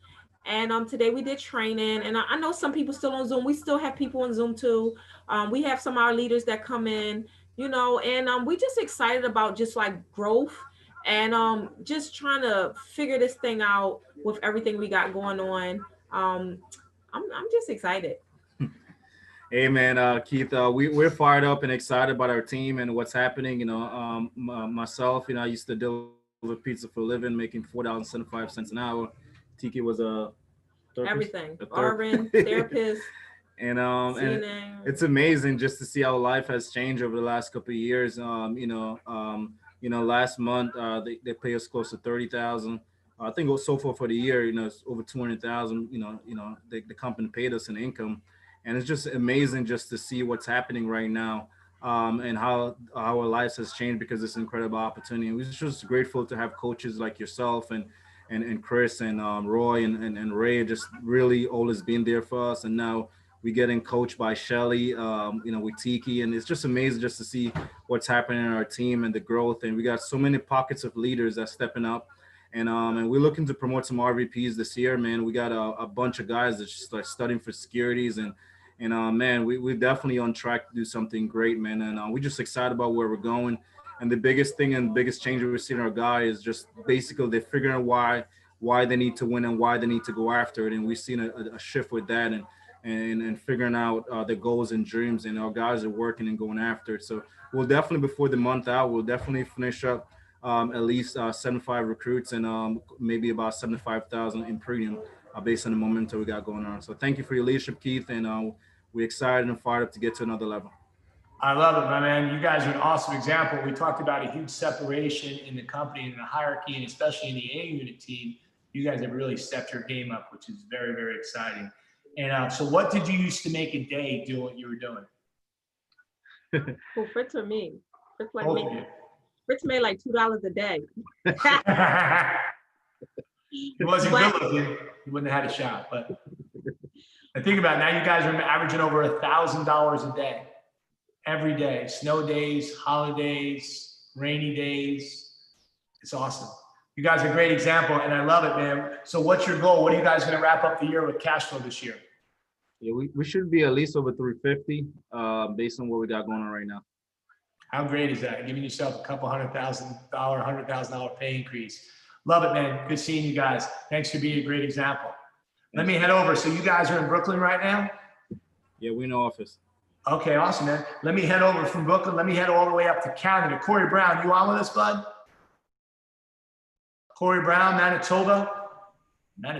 C: And today we did training, and I know some people still on Zoom. We still have people on Zoom too. We have some of our leaders that come in, and we just excited about just like growth and just trying to figure this thing out with everything we got going on. I'm just excited.
B: Hey man, Keith, we're fired up and excited about our team and what's happening. Myself, I used to deliver pizza for a living, making $4.75 an hour. Tiki was a
C: everything, RN, therapist.
B: And it's amazing just to see how life has changed over the last couple of years. Last month they pay us close to $30,000. I think it was so far for the year, it's over $200,000. The company paid us in income, and it's just amazing just to see what's happening right now, and how our lives has changed because it's an incredible opportunity. And we're just grateful to have coaches like yourself and Chris and Roy and Ray just really always been there for us. And now we're getting coached by Shelly, with Tiki, and it's just amazing just to see what's happening in our team and the growth. And we got so many pockets of leaders that's stepping up, and we're looking to promote some RVPs this year, man. We got a bunch of guys that just like studying for securities, and man, we're definitely on track to do something great, man. And we're just excited about where we're going. And the biggest thing and biggest change we're seeing in our guys is just basically they're figuring out why they need to win and why they need to go after it. And we've seen a shift with that and figuring out their goals and dreams. And our guys are working and going after it. So we'll definitely, before the month out, we'll definitely finish up at least 75 recruits and maybe about 75,000 in premium based on the momentum we got going on. So thank you for your leadership, Keith. And we're excited and fired up to get to another level.
A: I love it, my man. You guys are an awesome example. We talked about a huge separation in the company and in the hierarchy, and especially in the A unit team. You guys have really stepped your game up, which is very, very exciting. And so what did you used to make a day doing what you were doing?
C: Well, Fritz or me? Fritz like
A: Both of
C: me.
A: you.
C: Fritz made like $2 a day.
A: He wasn't good looking, he wouldn't have had a shot. But I think about it, now you guys are averaging over $1,000 a day, every day, snow days, holidays, rainy days. It's awesome. You guys are a great example, and I love it, man. So what's your goal? What are you guys going to wrap up the year with cash flow this year?
B: Yeah, we should be at least over 350 based on what we got going on right now.
A: How great is that? Giving yourself a couple $100,000 pay increase. Love it, man. Good seeing you guys. Thanks for being a great example. Let me head over. So you guys are in Brooklyn right now?
B: Yeah, we're in the office.
A: Okay, awesome, man. Let me head over from Brooklyn. Let me head all the way up to Canada. Corey Brown, you on with us, bud? Corey Brown, Manitoba.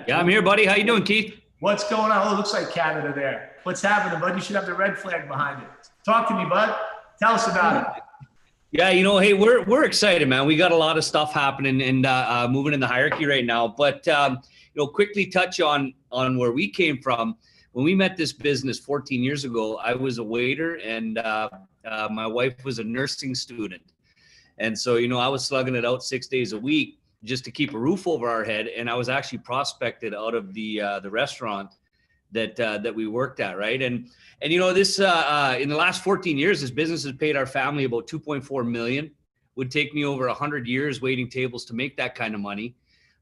D: Yeah, I'm here, buddy. How you doing, Keith?
A: What's going on? Oh, it looks like Canada there. What's happening, bud? You should have the red flag behind you. Talk to me, bud. Tell us about it.
D: Yeah, hey, we're excited, man. We got a lot of stuff happening and moving in the hierarchy right now. But quickly touch on where we came from. When we met this business 14 years ago, I was a waiter and my wife was a nursing student. And so, I was slugging it out 6 days a week just to keep a roof over our head. And I was actually prospected out of the restaurant that we worked at, right? And this in the last 14 years, this business has paid our family about 2.4 million. Would take me over 100 years waiting tables to make that kind of money.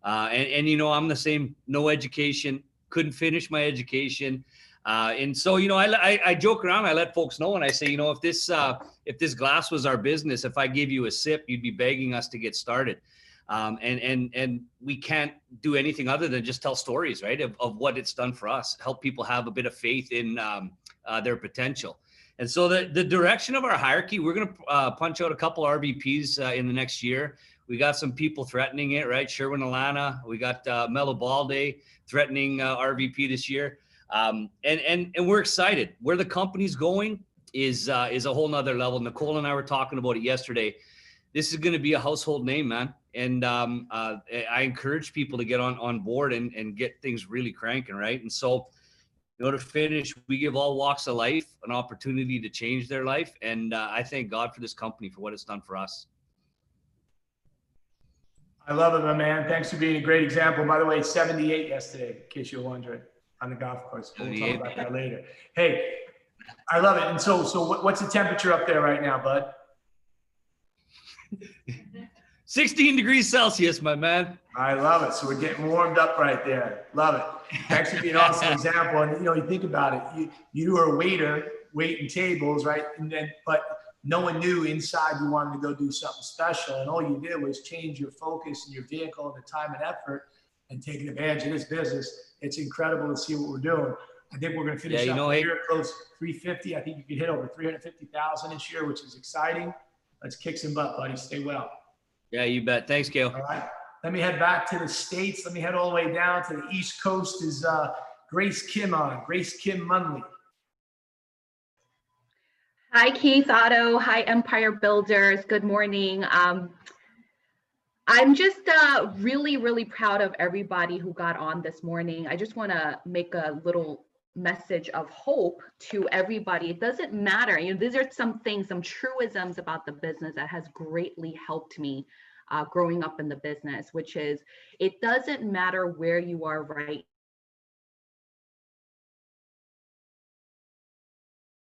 D: And I'm the same, no education, couldn't finish my education. And so, I joke around, I let folks know, and I say, if this glass was our business, if I gave you a sip, you'd be begging us to get started. And we can't do anything other than just tell stories, right, of what it's done for us, help people have a bit of faith in their potential. And so the direction of our hierarchy, we're going to punch out a couple RVPs in the next year. We got some people threatening it, right? Sherwin Alana, we got Melo Balde threatening RVP this year. And we're excited. Where the company's going is a whole nother level. Nicole and I were talking about it yesterday. This is going to be a household name, man. And I encourage people to get on board and get things really cranking, right? And so, to finish, we give all walks of life an opportunity to change their life. And I thank God for this company, for what it's done for us.
A: I love it, my man. Thanks for being a great example. By the way, 78 yesterday, in case you're wondering, on the golf course. We'll talk about that later. Hey, I love it. And so what's the temperature up there right now, bud?
D: 16 degrees Celsius, my man.
A: I love it. So we're getting warmed up right there. Love it. Thanks for being an awesome example. And you think about it, you were a waiter, waiting tables, right? But no one knew inside you wanted to go do something special. And all you did was change your focus and your vehicle and the time and effort and taking advantage of this business. It's incredible to see what we're doing. I think we're going to finish up the year close 350. I think you could hit over 350,000 this year, which is exciting. Let's kick some butt, buddy. Stay well.
D: Yeah, you bet. Thanks, Gail.
A: All right. Let me head back to the States. Let me head all the way down to the East Coast. Is Grace Kim on? Grace Kim Munley.
E: Hi, Keith Otto. Hi, Empire Builders. Good morning. I'm just really, really proud of everybody who got on this morning. I just want to make a little message of hope to everybody. It doesn't matter. These are some things, some truisms about the business that has greatly helped me growing up in the business, which is it doesn't matter where you are right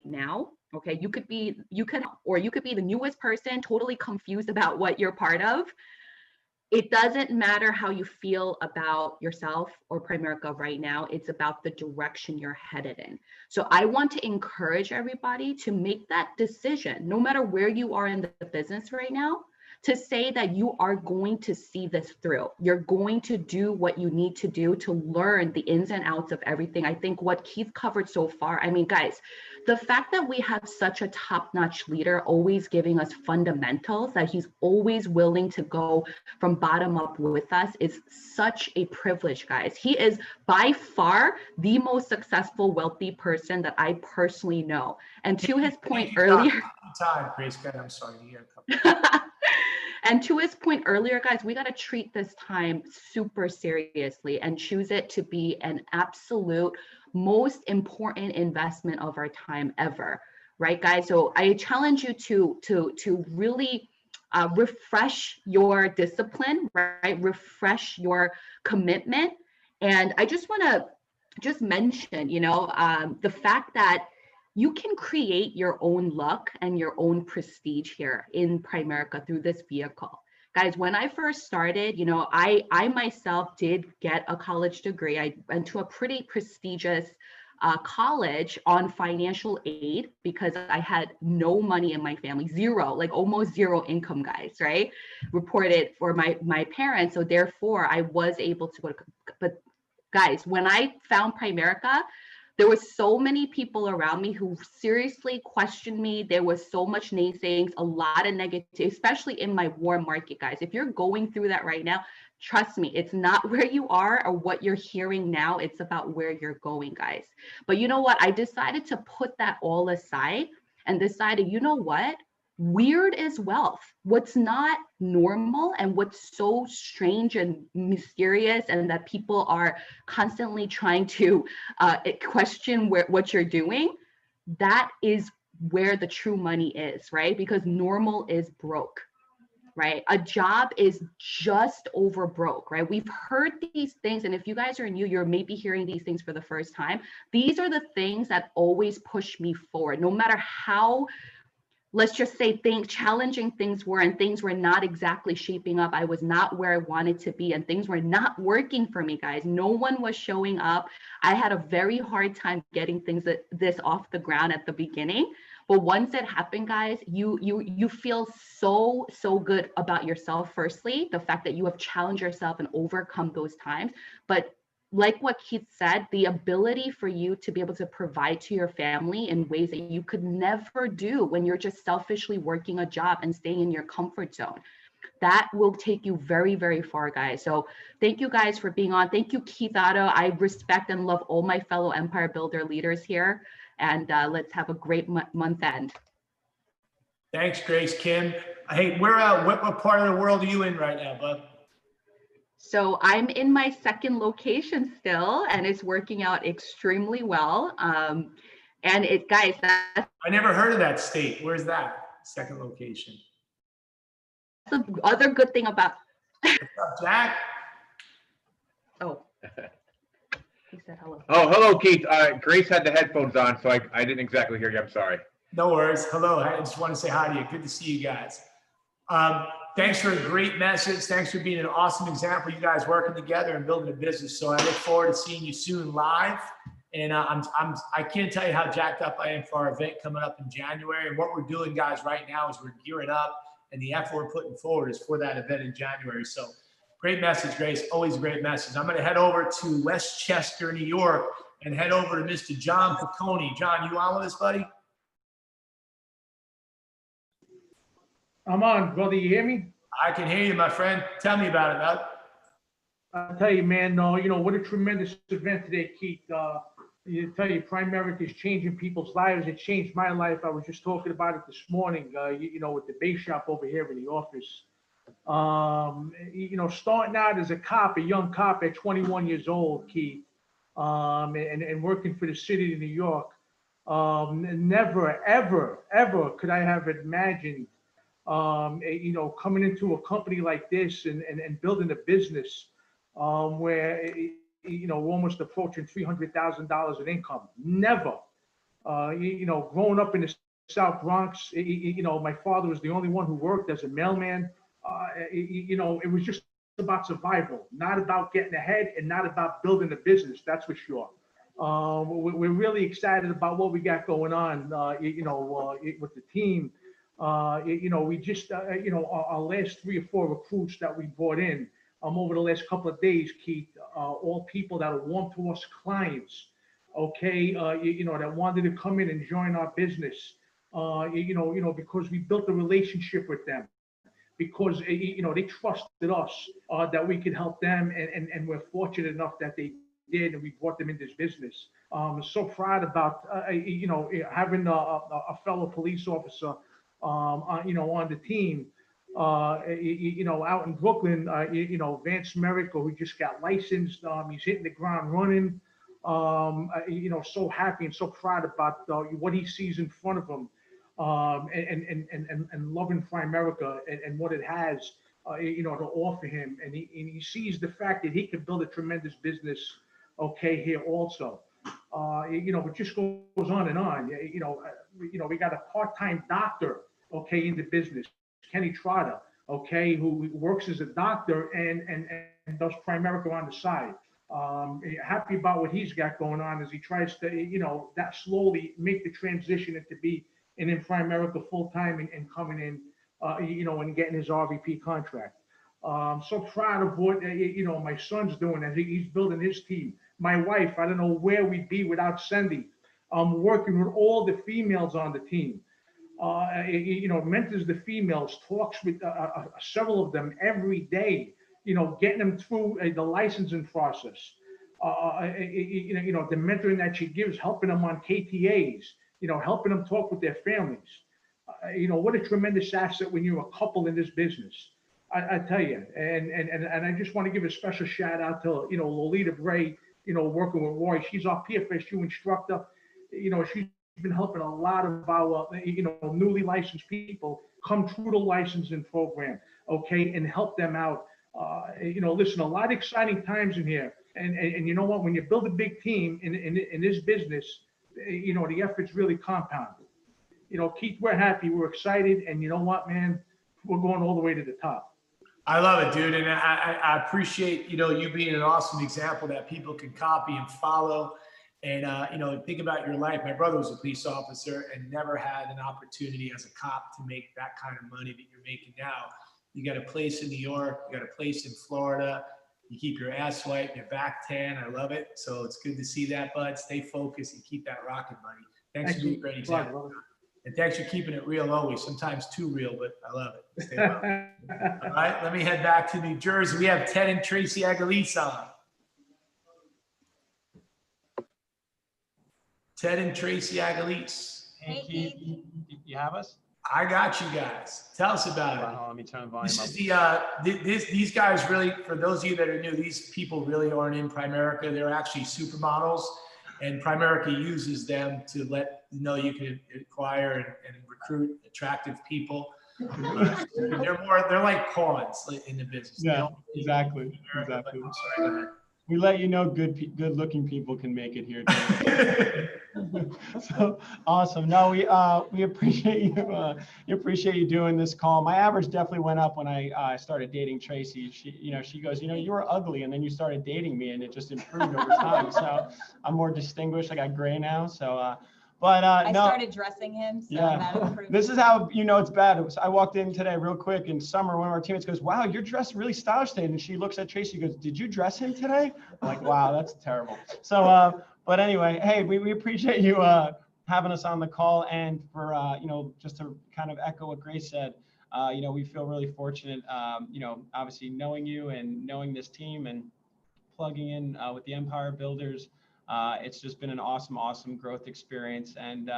E: now. Okay, you could be the newest person, totally confused about what you're part of. It doesn't matter how you feel about yourself or Primerica right now. It's about the direction you're headed in. So I want to encourage everybody to make that decision, no matter where you are in the business right now, to say that you are going to see this through. You're going to do what you need to do to learn the ins and outs of everything. I think what Keith covered so far, guys, the fact that we have such a top-notch leader always giving us fundamentals, that he's always willing to go from bottom up with us, is such a privilege, guys. He is by far the most successful, wealthy person that I personally know. And to his point earlier,
A: time, Grace, I'm sorry.
E: And to his point earlier, guys, we got to treat this time super seriously and choose it to be an absolute most important investment of our time ever, right, guys? So I challenge you to really refresh your discipline, right? Refresh your commitment. And I just want to just mention, the fact that you can create your own luck and your own prestige here in Primerica through this vehicle. Guys, when I first started, I myself did get a college degree. I went to a pretty prestigious college on financial aid because I had no money in my family, zero, like almost zero income, guys, right? Reported for my parents. So therefore I was able to go to, but guys, when I found Primerica, there was so many people around me who seriously questioned me. There was so much naysayings, a lot of negativity, especially in my warm market, guys. If you're going through that right now, trust me, it's not where you are or what you're hearing now. It's about where you're going, guys. But you know what? I decided to put that all aside and decided, you know what? Weird is wealth. What's not normal and what's so strange and mysterious and that people are constantly trying to question what you're doing, that is where the true money is, right? Because normal is broke, right? A job is just over broke, right? We've heard these things. And if you guys are new, you're maybe hearing these things for the first time. These are the things that always push me forward, no matter how, let's just say, challenging things were and things were not exactly shaping up. I was not where I wanted to be and things were not working for me, guys. No one was showing up. I had a very hard time getting this off the ground at the beginning. But once it happened, guys, you feel so good about yourself. Firstly, the fact that you have challenged yourself and overcome those times. But like what Keith said, the ability for you to be able to provide to your family in ways that you could never do when you're just selfishly working a job and staying in your comfort zone. That will take you very, very far, guys. So thank you guys for being on. Thank you, Keith Otto. I respect and love all my fellow Empire Builder leaders here. And let's have a great month end.
A: Thanks, Grace. Kim. Hey, what part of the world are you in right now, bud?
E: So I'm in my second location still, and it's working out extremely well. And guys, that's
A: I never heard of that state. Where's that second location?
E: the other good thing about.
A: What's up, Jack?
E: Oh, he said hello.
F: Oh, hello, Keith. Grace had the headphones on, so I didn't exactly hear you. I'm sorry.
A: No worries. Hello. I just want to say hi to you. Good to see you guys. Thanks for a great message. Thanks for being an awesome example. You guys working together and building a business. So I look forward to seeing you soon live. And I can't tell you how jacked up I am for our event coming up in January. And what we're doing, guys, right now is we're gearing up, and the effort we're putting forward is for that event in January. So great message, Grace. Always a great message. I'm going to head over to Westchester, New York, and head over to Mr. John Piccone. John, you on with us, buddy?
G: I'm on, brother. You hear me?
A: I can hear you, my friend. Tell me about it, bud.
G: I'll tell you, man. What a tremendous event today, Keith. You tell you, Primerica is changing people's lives. It changed my life. I was just talking about it this morning. With the base shop over here in the office. Starting out as a young cop at 21 years old, Keith, and working for the city of New York. Never, ever could I have imagined. Coming into a company like this and building a business where, we're almost approaching $300,000 in income. Never. Growing up in the South Bronx, my father was the only one who worked as a mailman. It was just about survival, not about getting ahead and not about building a business, that's for sure. We're really excited about what we got going on, with the team. We just, our last 3 or 4 recruits that we brought in over the last couple of days, Keith, all people that are warm to us clients, okay, that wanted to come in and join our business, because we built a relationship with them, because, they trusted us that we could help them, and we're fortunate enough that they did, and we brought them in this business. I'm so proud about, having a fellow police officer on the team, Out in Brooklyn, Vance Merrick, who just got licensed, he's hitting the ground running. So happy and so proud about what he sees in front of him, and loving Primerica and what it has, to offer him. And he sees the fact that he can build a tremendous business, okay, here also. It just goes on and on. We got a part-time doctor, okay, in the business, Kenny Trotter, okay, who works as a doctor and does Primerica on the side. Happy about what he's got going on as he tries to, that slowly make the transition into be in Primerica full-time and coming in, and getting his RVP contract. So proud of what, my son's doing as he's building his team. My wife, I don't know where we'd be without Cindy, working with all the females on the team. Mentors the females, talks with several of them every day, getting them through the licensing process. The mentoring that she gives, helping them on KTAs, helping them talk with their families. What a tremendous asset when you're a couple in this business. I tell you, and I just want to give a special shout out to, Lolita Bray, working with Roy. She's our PFSU instructor. She's been helping a lot of our, newly licensed people come through the licensing program, okay, and help them out. Listen, a lot of exciting times in here. And you know what, when you build a big team in this business, the effort's really compounded. Keith, we're happy, we're excited, and you know what, man, we're going all the way to the top.
A: I love it, dude. And I appreciate, you being an awesome example that people can copy and follow. And, think about your life. My brother was a police officer and never had an opportunity as a cop to make that kind of money that you're making now. You got a place in New York, you got a place in Florida. You keep your ass white, your back tan. I love it. So it's good to see that, bud. Stay focused and keep that rocking, buddy. Thanks for being a great example. And thanks for keeping it real always. Sometimes too real, but I love it. Stay well. All right, let me head back to New Jersey. We have Ted and Tracy Aguilera on. Ted and Tracy Aguilera.
H: Hey, Keith, you have us?
A: I got you guys. Tell us about it.
H: Let me turn the volume
A: This
H: up.
A: is these guys really, for those of you that are new, these people really aren't in Primerica. They're actually supermodels, and Primerica uses them to let you know you can acquire and recruit attractive people. They're like pawns in the business.
I: Yeah, exactly.
A: I'm sorry, go ahead.
I: We let you know good-looking people can make it here. So awesome. No, we appreciate you. Appreciate you doing this call. My average definitely went up when I started dating Tracy. She goes, you were ugly, and then you started dating me, and it just improved over time. So I'm more distinguished. I got gray now. So. I
J: started dressing him, so that improved.
I: This is how it's bad. I walked in today real quick, and Summer, one of our teammates, goes, "Wow, you're dressed really stylish today." And she looks at Tracy, goes, "Did you dress him today?" I'm like, "Wow, that's terrible." So, but anyway, hey, we appreciate you having us on the call, and for just to kind of echo what Grace said, we feel really fortunate, obviously knowing you and knowing this team and plugging in with the Empire Builders. It's just been an awesome growth experience. And,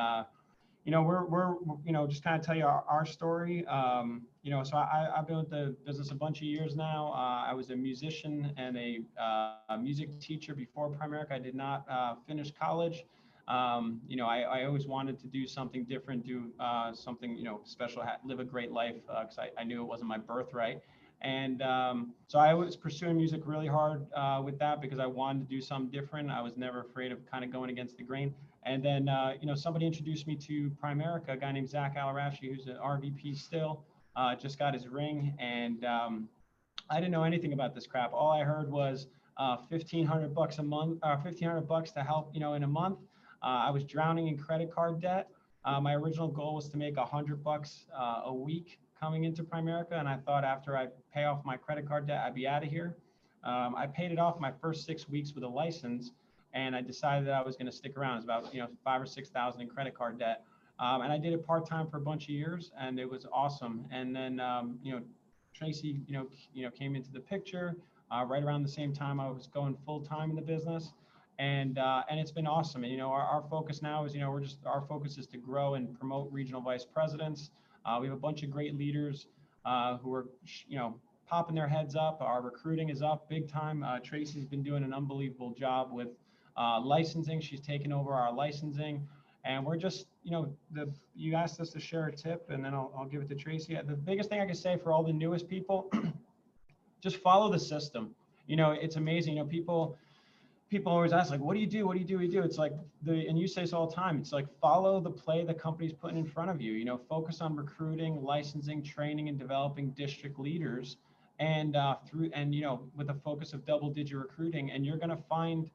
I: we're just kind of tell you our story. So I've been with the business a bunch of years now. I was a musician and a music teacher before Primerica. I did not finish college. I always wanted to do something different, do something, special, live a great life, because I knew it wasn't my birthright. And so I was pursuing music really hard with that because I wanted to do something different. I was never afraid of kind of going against the grain. And then, somebody introduced me to Primerica, a guy named Zach Alarashi, who's an RVP still, just got his ring. And I didn't know anything about this crap. All I heard was $1,500 a month, $1,500 to help, in a month. I was drowning in credit card debt. My original goal was to make $100 a week coming into Primerica, and I thought after I pay off my credit card debt, I'd be out of here. I paid it off my first 6 weeks with a license, and I decided that I was going to stick around. It was about $5,000 or $6,000 in credit card debt, and I did it part-time for a bunch of years, and it was awesome. And then Tracy came into the picture right around the same time I was going full-time in the business, and it's been awesome. And our focus now is our focus is to grow and promote regional vice presidents. We have a bunch of great leaders who are, popping their heads up. Our recruiting is up big time. Tracy's been doing an unbelievable job with licensing. She's taken over our licensing. And we're just, you asked us to share a tip, and then I'll give it to Tracy. The biggest thing I can say for all the newest people, just follow the system. It's amazing. People always ask, like, what do you do? What do you do? What do you do? It's like, and you say this all the time, it's like, follow the play the company's putting in front of you. Focus on recruiting, licensing, training, and developing district leaders. And with a focus of double-digit recruiting, and you're going to find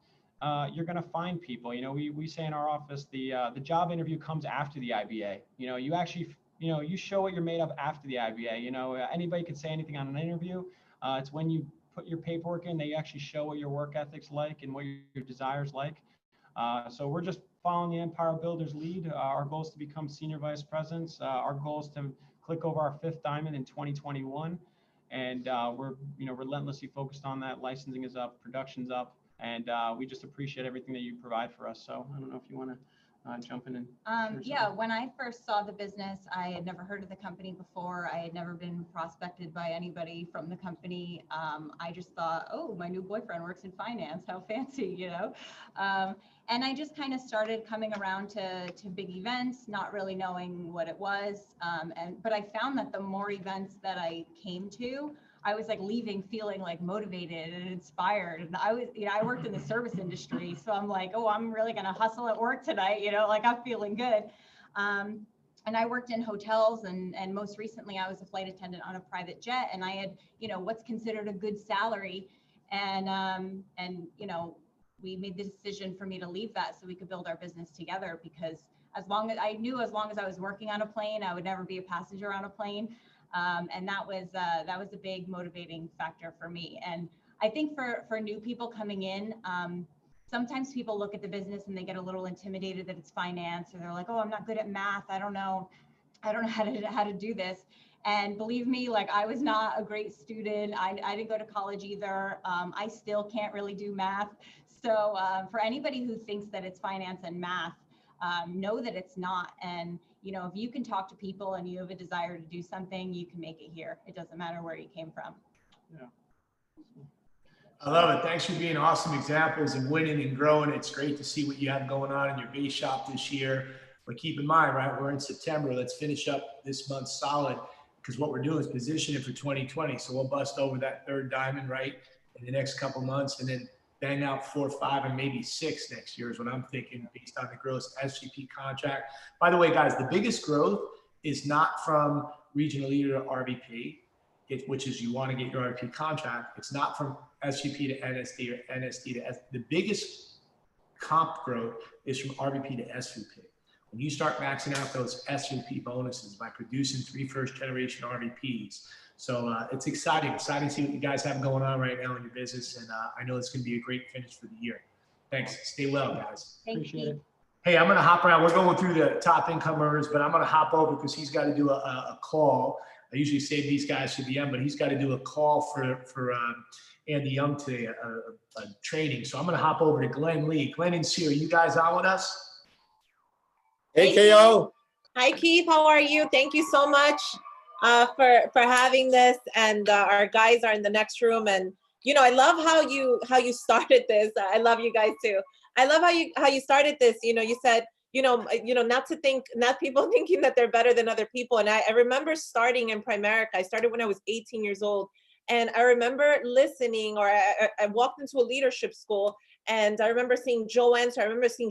I: people. We say in our office, the job interview comes after the IBA. You actually, you show what you're made of after the IBA. Anybody can say anything on an interview. It's when you put your paperwork in, they actually show what your work ethic's like and what your desires like. So we're just following the Empire Builders lead. Our goal is to become senior vice presidents. Our goal is to click over our 5th diamond in 2021. And we're relentlessly focused on that. Licensing is up, production's up, and we just appreciate everything that you provide for us. So I don't know if you want to jump in and
J: yeah, when I first saw the business, I had never heard of the company before. I had never been prospected by anybody from the company. I just thought, oh, my new boyfriend works in finance. How fancy, and I just kind of started coming around to big events, not really knowing what it was. But I found that the more events that I came to, I was like leaving feeling like motivated and inspired. And I was, I worked in the service industry. So I'm like, oh, I'm really going to hustle at work tonight. Like I'm feeling good. And I worked in hotels and most recently I was a flight attendant on a private jet, and I had, what's considered a good salary. And we made the decision for me to leave that so we could build our business together, because as long as I was working on a plane, I would never be a passenger on a plane. And that was a big motivating factor for me. And I think for new people coming in, sometimes people look at the business and they get a little intimidated that it's finance, or they're like, oh, I'm not good at math. I don't know how to do this. And believe me, like I was not a great student. I didn't go to college either. I still can't really do math. So for anybody who thinks that it's finance and math, know that it's not. And if you can talk to people and you have a desire to do something, you can make it here. It doesn't matter where you came from.
I: Yeah.
A: I love it. Thanks for being awesome examples and winning and growing. It's great to see what you have going on in your base shop this year. But keep in mind, right, we're in September. Let's finish up this month solid, because what we're doing is positioning for 2020. So we'll bust over that 3rd diamond, right, in the next couple months, and then bang out 4, 5, and maybe 6 next year is what I'm thinking, based on the gross SVP contract. By the way, guys, the biggest growth is not from regional leader to RVP, which is you want to get your RVP contract. It's not from SVP to NSD or NSD to S. The biggest comp growth is from RVP to SVP. When you start maxing out those SVP bonuses by producing 3 first-generation RVPs. So it's exciting to see what you guys have going on right now in your business. And I know it's going to be a great finish for the year. Thanks. Stay well, guys.
I: Appreciate it.
A: Hey, I'm going to hop around. We're going through the top income earners, but I'm going to hop over because he's got to do a call. I usually save these guys to the end, but he's got to do a call for Andy Young today, a training. So I'm going to hop over to Glenn Lee. Glenn and Sue, are you guys on with us?
K: Hey, KO.
L: Hi, Keith. How are you? Thank you so much for having this. And our guys are in the next room. And I love how you started this. I love you guys too. I love how you started this. You said not people thinking that they're better than other people. And I remember starting in Primerica. I started when I was 18 years old. And I remember listening, or I walked into a leadership school. And I remember seeing Joanne. So I remember seeing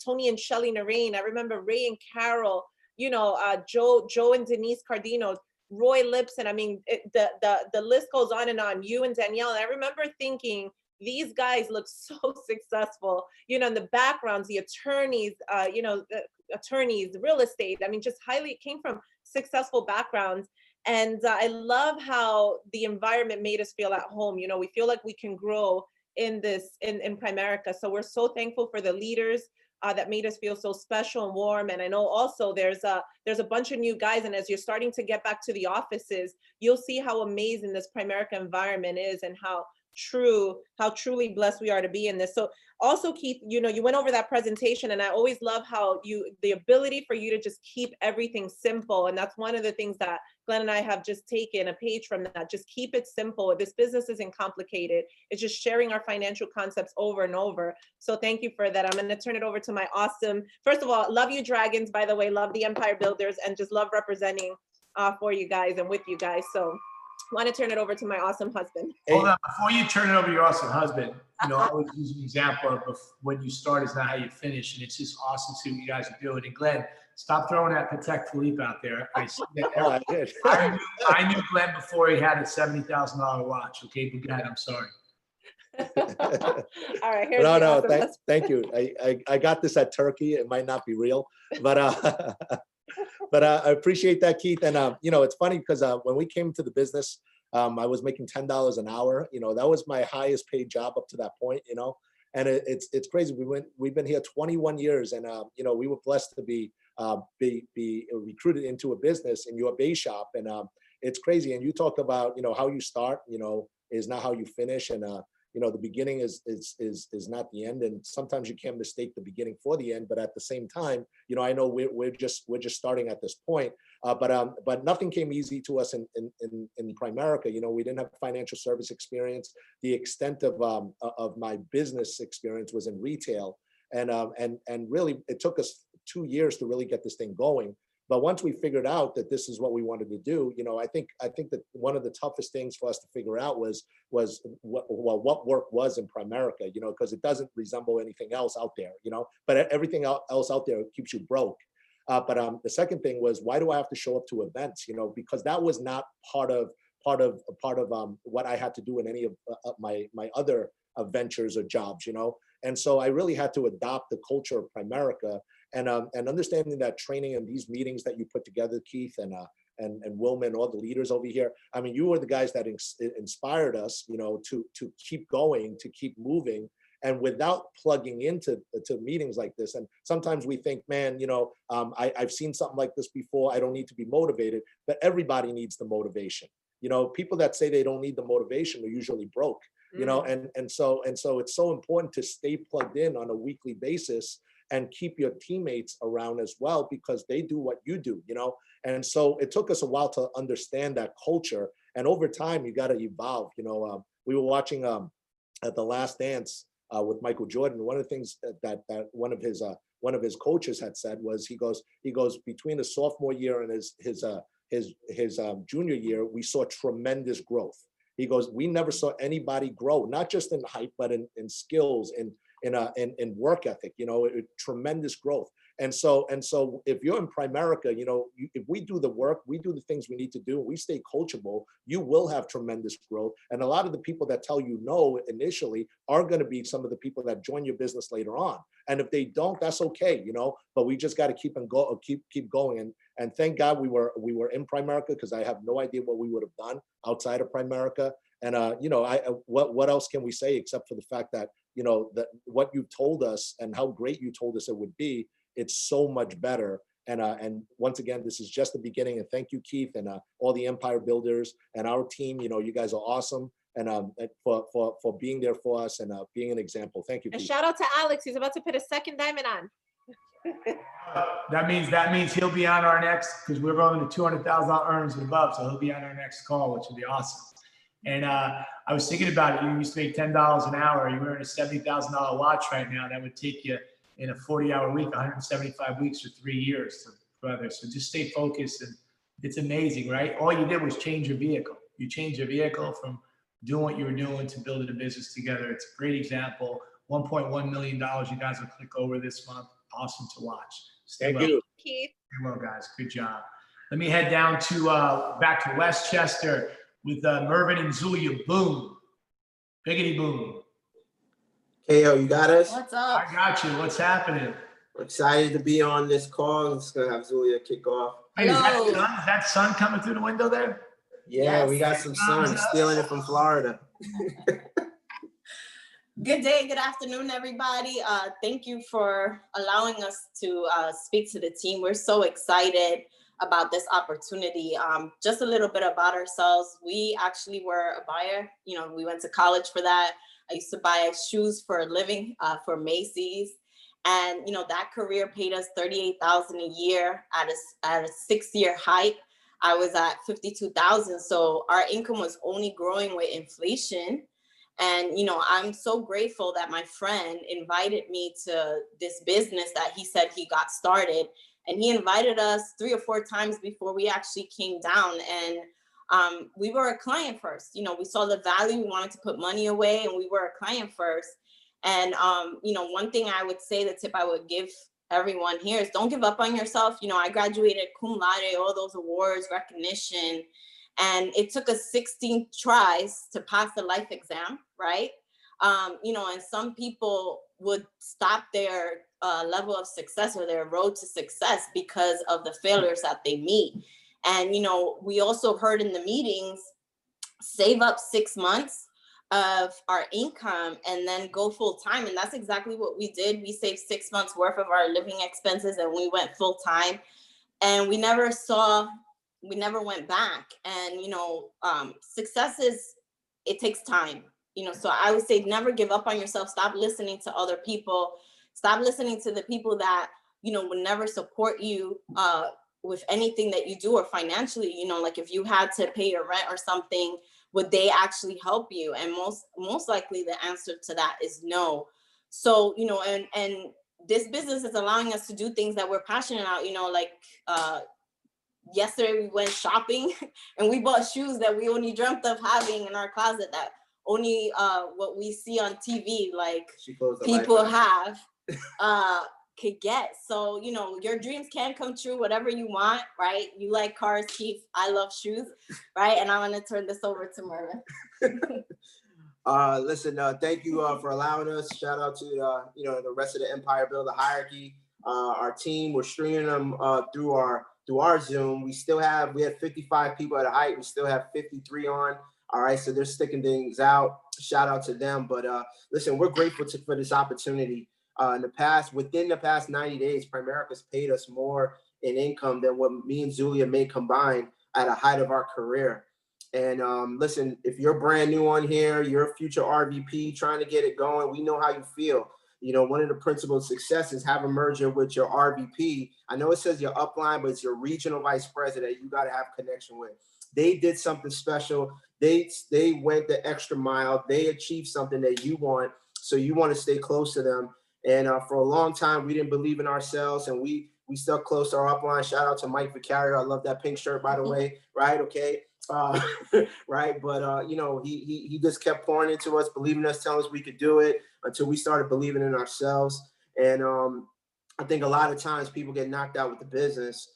L: Tony and Shelly Narine. I remember Ray and Carol, Joe and Denise Cardino, Roy Lipson. I mean, the list goes on and on. You and Danielle. And I remember thinking, these guys look so successful, in the backgrounds, the attorneys, attorneys, real estate. I mean, just came from successful backgrounds. And I love how the environment made us feel at home. We feel like we can grow in Primerica. So we're so thankful for the leaders that made us feel so special and warm. And I know also there's a bunch of new guys. And as you're starting to get back to the offices, you'll see how amazing this Primerica environment is, and how how truly blessed we are to be in this. So also, Keith, you know, you went over that presentation, and I always love how the ability for you to just keep everything simple. And that's one of the things that Glenn and I have just taken a page from that. Just keep it simple. This business isn't complicated. It's just sharing our financial concepts over and over. So thank you for that. I'm going to turn it over to my awesome, first of all, love you Dragons, by the way, love the Empire Builders, and just love representing for you guys and with you guys. So want to turn it over to my awesome husband.
A: Hold on, before you turn it over to your awesome husband, you know, I always use an example of when you start is not how you finish, and it's just awesome to see what you guys are doing. And Glenn, stop throwing that Patek Philippe out there. I see that.
K: Oh, I did.
A: I knew Glenn before he had a $70,000 watch. Okay, but God, I'm sorry.
L: All right, here's
K: No,
L: the
K: no,
L: awesome husband.
K: thank you. I got this at Turkey. It might not be real, but but I appreciate that, Keith. And you know, it's funny because when we came to the business, I was making $10 an hour. You know, that was my highest paid job up to that point. You know, and it's crazy. We've been here 21 years, and you know, we were blessed to be recruited into a business in your base shop, and it's crazy. And you talked about, you know, how you start, you know, is not how you finish, and you know, the beginning is not the end, and sometimes you can't mistake the beginning for the end. But at the same time, you know, I know we're just starting at this point, but nothing came easy to us in Primerica. You know, we didn't have financial service experience. The extent of my business experience was in retail, and really it took us 2 years to really get this thing going. But once we figured out that this is what we wanted to do, you know, I think that one of the toughest things for us to figure out was what work was in Primerica, you know, because it doesn't resemble anything else out there, you know, but everything else out there keeps you broke. But the second thing was, why do I have to show up to events, you know, because that was not part of what I had to do in any of my other ventures or jobs, you know. And so I really had to adopt the culture of Primerica, and understanding that training and these meetings that you put together, Keith, and Wilma, and all the leaders over here. I mean, you were the guys that inspired us, you know, to keep going, to keep moving, and without plugging into meetings like this. And sometimes we think, man, you know, I've seen something like this before. I don't need to be motivated, but everybody needs the motivation. You know, people that say they don't need the motivation are usually broke. You know, and so it's so important to stay plugged in on a weekly basis and keep your teammates around as well, because they do what you do, you know. And so it took us a while to understand that culture, and over time you got to evolve. You know, we were watching at The Last Dance with Michael Jordan. One of the things that one of his coaches had said was, he goes between the sophomore year and his junior year, we saw tremendous growth. He goes, we never saw anybody grow, not just in height, but in skills, in work ethic, you know, tremendous growth. And so if you're in Primerica, you know, if we do the work, we do the things we need to do, we stay coachable, you will have tremendous growth. And a lot of the people that tell you no initially are going to be some of the people that join your business later on. And if they don't, that's okay, you know, but we just got to keep going. And thank God we were in Primerica, because I have no idea what we would have done outside of Primerica. And you know, what else can we say except for the fact that, you know, that what you told us and how great you told us it would be, it's so much better. And once again, this is just the beginning. And thank you, Keith, and all the Empire Builders and our team. You know, you guys are awesome, and for being there for us and being an example. Thank you,
L: And
K: Keith.
L: shout out to Alex. He's about to put a second diamond on.
A: That means he'll be on our next, because we're rolling to $200,000 earnings and above, so he'll be on our next call, which will be awesome. And I was thinking about it. You used to make $10 an hour. You're wearing a $70,000 watch right now. That would take you in a 40-hour week, 175 weeks for 3 years, brother. So just stay focused, and it's amazing, right? All you did was change your vehicle. You changed your vehicle from doing what you were doing to building a business together. It's a great example. $1.1 million you guys will click over this month. Awesome to watch. Stay
K: Thank
A: well.
K: you.
L: Keith.
A: Stay well, guys. Good job. Let me head down to back to Westchester with Mervyn and Zulia. Boom. Biggity boom.
M: KO, you got us?
J: What's up?
A: I got you. What's happening?
M: Excited to be on this call. I'm just gonna have Zulia kick off.
A: Hey,
J: Hello.
A: is that sun coming through the window there?
M: Yeah,
J: Yes.
M: we got some sun stealing it from Florida.
N: Good day, good afternoon, everybody. Thank you for allowing us to speak to the team. We're so excited. about this opportunity. Just a little bit about ourselves. We actually were a buyer. You know, we went to college for that. I used to buy shoes for a living for Macy's. And, you know, that career paid us $38,000 a year at a 6-year hike. I was at $52,000. So our income was only growing with inflation. And, you know, I'm so grateful that my friend invited me to this business that he said he got started. And he invited us 3 or 4 times before we actually came down. And we were a client first. You know, we saw the value, we wanted to put money away, and we were a client first. And, you know, one thing I would say, the tip I would give everyone here is don't give up on yourself. You know, I graduated cum laude, all those awards, recognition, and it took us 16 tries to pass the life exam, right? You know, and some people would stop their level of success or their road to success because of the failures that they meet. And, you know, we also heard in the meetings, save up 6 months of our income and then go full time. And that's exactly what we did. We saved 6 months worth of our living expenses and we went full time. And we never went back. And, you know, success it takes time, you know, so I would say never give up on yourself. Stop listening to other people. Stop listening to the people that, you know, would never support you with anything that you do or financially. You know, like if you had to pay your rent or something, would they actually help you? And most likely the answer to that is no. So, you know, and this business is allowing us to do things that we're passionate about, you know, like yesterday we went shopping and we bought shoes that we only dreamt of having in our closet that only what we see on TV, like people have, could get. So, you know, your dreams can come true, whatever you want, right? You like cars, Keith. I love shoes, right? And I'm going to turn this over to Mervin.
M: Listen, thank you for allowing us. Shout out to, you know, the rest of the Empire Build, the Hierarchy, our team. We're streaming them through our Zoom. We had 55 people at a height. We still have 53 on. All right, so they're sticking things out. Shout out to them. But listen, we're grateful for this opportunity. Within the past 90 days, Primerica's paid us more in income than what me and Zulia made combined at a height of our career. And listen, if you're brand new on here, you're a future RVP trying to get it going, we know how you feel. You know, one of the principal successes, have a merger with your RVP. I know it says your upline, but it's your regional vice president you got to have connection with. They did something special. They went the extra mile. They achieved something that you want. So you want to stay close to them. And for a long time, we didn't believe in ourselves, and we stuck close to our upline. Shout out to Mike Vicario. I love that pink shirt, by the way. Right? Okay. Right. But, you know, he just kept pouring into us, believing us, telling us we could do it until we started believing in ourselves. And I think a lot of times people get knocked out with the business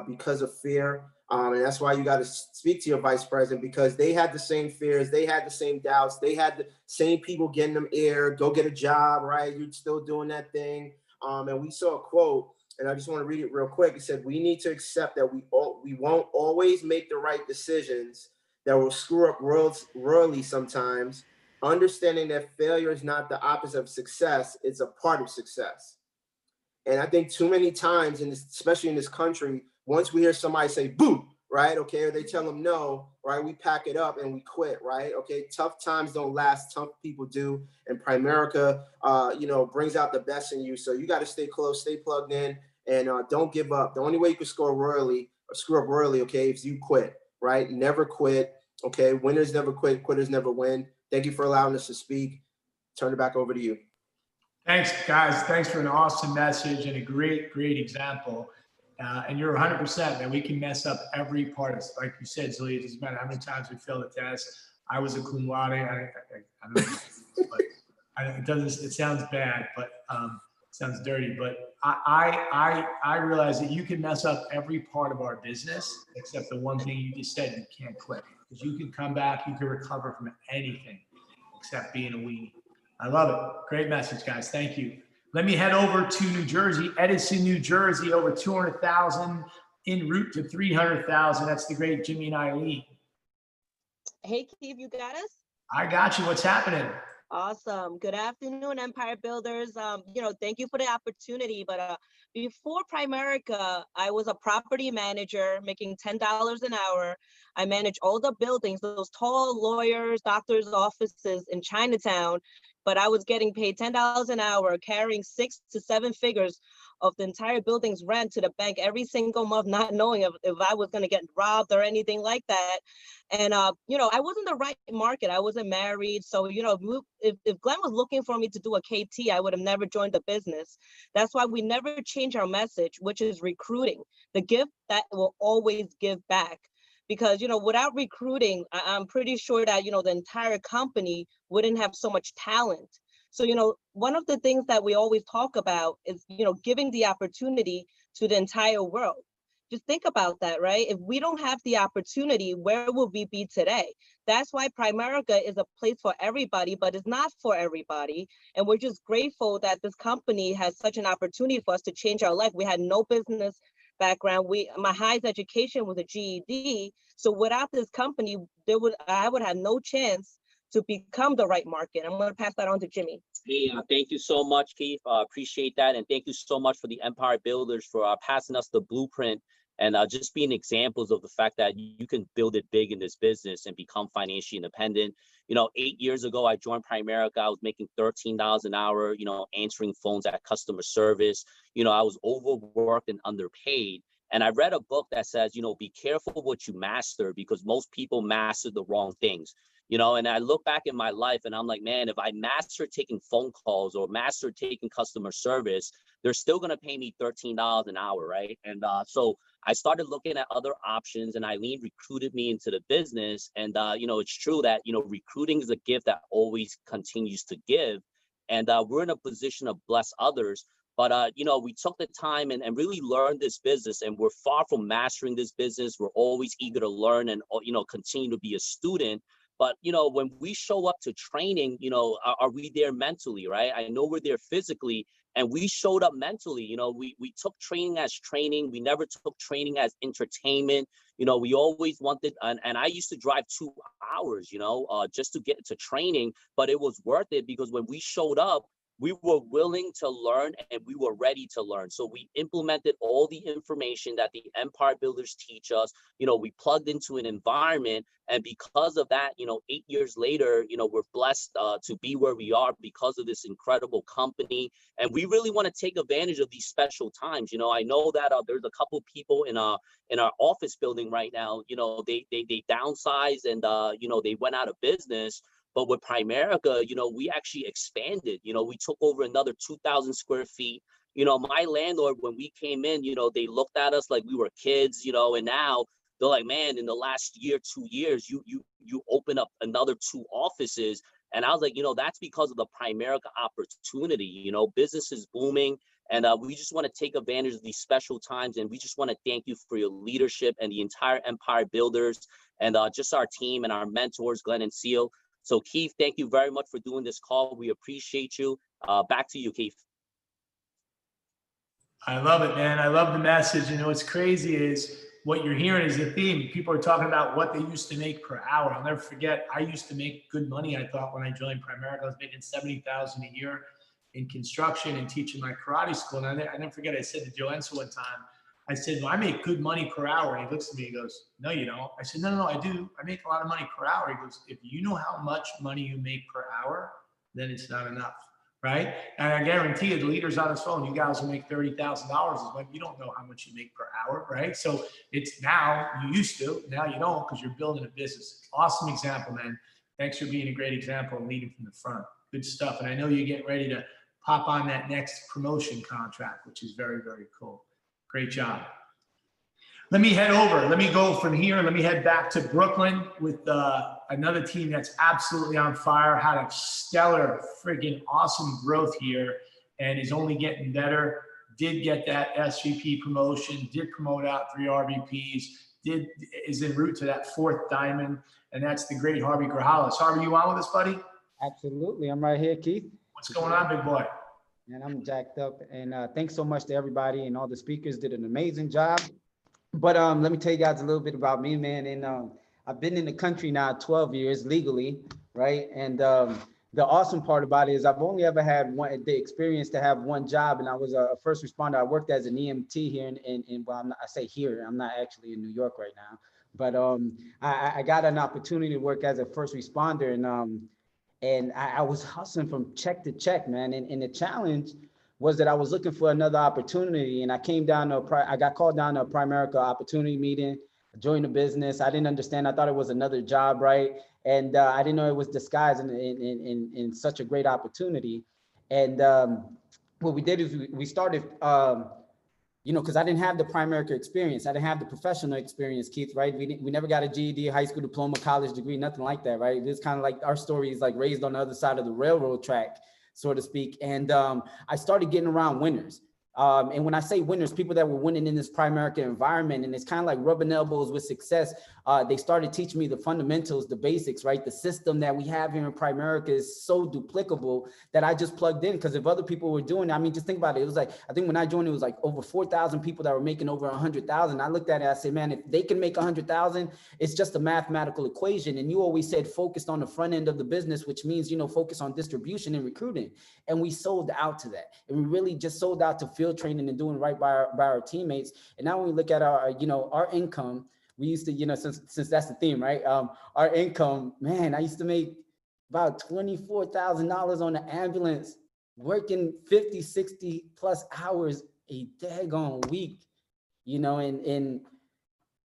M: because of fear. And that's why you got to speak to your vice president, because they had the same fears. They had the same doubts. They had the same people getting them air, go get a job, right? You're still doing that thing. And we saw a quote, and I just want to read it real quick. It said, we need to accept that we won't always make the right decisions, that will screw up royally sometimes, understanding that failure is not the opposite of success, it's a part of success. And I think too many times, especially in this country, once we hear somebody say, boo, right? Okay, or they tell them no, right? We pack it up and we quit, right? Okay, tough times don't last, tough people do. And Primerica, you know, brings out the best in you. So you got to stay close, stay plugged in, and don't give up. The only way you can screw up royally, okay, is you quit, right? Never quit, okay? Winners never quit, quitters never win. Thank you for allowing us to speak. Turn it back over to you.
A: Thanks, guys. Thanks for an awesome message and a great example. And you're 100%, man. We can mess up every part of it. Like you said, Zulia, it doesn't matter how many times we fail the test. I was a cum laude. I don't know, but it sounds bad, but sounds dirty. But I realize that you can mess up every part of our business except the one thing you just said, you can't quit. Because you can come back, you can recover from anything except being a weenie. I love it. Great message, guys. Thank you. Let me head over to New Jersey, Edison, New Jersey, over 200,000 en route to 300,000. That's the great Jimmy and Eileen.
O: Hey, Keith, you got us?
A: I got you. What's happening?
O: Awesome. Good afternoon, Empire Builders. Thank you for the opportunity. But before Primerica, I was a property manager making $10 an hour. I managed all the buildings, those tall lawyers, doctors' offices in Chinatown. But I was getting paid $10 an hour, carrying 6 to 7 figures of the entire building's rent to the bank every single month, not knowing if I was going to get robbed or anything like that. And, I wasn't the right market. I wasn't married. So, if Glenn was looking for me to do a KT, I would have never joined the business. That's why we never change our message, which is recruiting, the gift that will always give back. Because, without recruiting, I'm pretty sure that, the entire company wouldn't have so much talent. So, one of the things that we always talk about is, giving the opportunity to the entire world. Just think about that, right? If we don't have the opportunity, where will we be today? That's why Primerica is a place for everybody, but it's not for everybody. And we're just grateful that this company has such an opportunity for us to change our life. We had no business background. My highest education was a GED. So without this company, I would have no chance to become the right market. I'm going to pass that on to Jimmy.
P: Hey, thank you so much, Keith. Appreciate that. And thank you so much for the Empire Builders for passing us the blueprint and just being examples of the fact that you can build it big in this business and become financially independent. 8 years ago, I joined Primerica. I was making $13 an hour, answering phones at customer service. I was overworked and underpaid. And I read a book that says, be careful what you master, because most people master the wrong things. And I look back in my life and I'm like, man, if I master taking phone calls or master taking customer service, they're still going to pay me $13 an hour, right? And so I started looking at other options, and Eileen recruited me into the business. And, it's true that, recruiting is a gift that always continues to give. And we're in a position to bless others. But, we took the time and really learned this business, and we're far from mastering this business. We're always eager to learn and, continue to be a student. But, when we show up to training, are we there mentally, right? I know we're there physically, and we showed up mentally. We took training as training. We never took training as entertainment. We always wanted, and I used to drive 2 hours, just to get to training, but it was worth it because when we showed up, we were willing to learn and we were ready to learn. So we implemented all the information that the Empire Builders teach us. We plugged into an environment, and because of that, 8 years later, we're blessed to be where we are because of this incredible company. And we really want to take advantage of these special times. I know that there's a couple people in our office building right now. They downsized and they went out of business. But with Primerica, we actually expanded. We took over another 2,000 square feet. My landlord, when we came in, they looked at us like we were kids, and now they're like, man, in the last year, 2 years, you open up another 2 offices. And I was like, that's because of the Primerica opportunity. Business is booming, and we just want to take advantage of these special times. And we just want to thank you for your leadership and the entire Empire Builders and just our team and our mentors, Glenn and Seal. So Keith, thank you very much for doing this call. We appreciate you. Back to you, Keith.
A: I love it, man. I love the message. What's crazy is what you're hearing is the theme. People are talking about what they used to make per hour. I'll never forget, I used to make good money, I thought, when I joined Primerica. I was making $70,000 a year in construction and teaching my karate school. And I never forget, I said to Joe Enso one time, I said, well, I make good money per hour. And he looks at me, he goes, no, you don't. I said, no, I do. I make a lot of money per hour. He goes, if you know how much money you make per hour, then it's not enough, right? And I guarantee you, the leaders on his phone, you guys will make $30,000 is you don't know how much you make per hour, right? So it's now, you used to, now you don't, because you're building a business. Awesome example, man. Thanks for being a great example and leading from the front. Good stuff. And I know you're getting ready to pop on that next promotion contract, which is very, very cool. Great job. Let me head over. Let me go from here. Let me head back to Brooklyn with another team that's absolutely on fire, had a stellar, friggin' awesome growth here and is only getting better. Did get that SVP promotion, did promote out 3 RVPs, is en route to that 4th diamond, and that's the great Harvey Grajales. Harvey, you on with us, buddy?
Q: Absolutely. I'm right here, Keith.
A: What's going on, big boy?
Q: And I'm jacked up. And thanks so much to everybody, and all the speakers did an amazing job. But let me tell you guys a little bit about me, man. And I've been in the country now 12 years legally, right? And the awesome part about it is I've only ever had the experience to have one job, and I was a first responder. I worked as an EMT here well, I say here, I'm not actually in New York right now, but I got an opportunity to work as a first responder, and I was hustling from check to check, man. And the challenge was that I was looking for another opportunity, and I got called down to a Primerica opportunity meeting, joined the business. I didn't understand. I thought it was another job, right? And I didn't know it was disguised in such a great opportunity. And what we did is we started, because I didn't have the Primerica experience. I didn't have the professional experience, Keith, right? We never got a GED, high school diploma, college degree, nothing like that, right? It's kind of like our story is like raised on the other side of the railroad track, so to speak. And I started getting around winners. And when I say winners, people that were winning in this Primerica environment, and it's kind of like rubbing elbows with success. They started teaching me the fundamentals, the basics, right? The system that we have here in Primerica is so duplicable that I just plugged in, because if other people were doing it, I mean, just think about it. It was like, I think when I joined, it was like over 4,000 people that were making over 100,000. I looked at it, I said, man, if they can make 100,000, it's just a mathematical equation. And you always said focused on the front end of the business, which means, focus on distribution and recruiting. And we sold out to that. And we really just sold out to field training and doing right by our teammates. And now when we look at our income, we used to, since that's the theme, right? Our income, man, I used to make about $24,000 on the ambulance, working 50, 60 plus hours a daggone week, and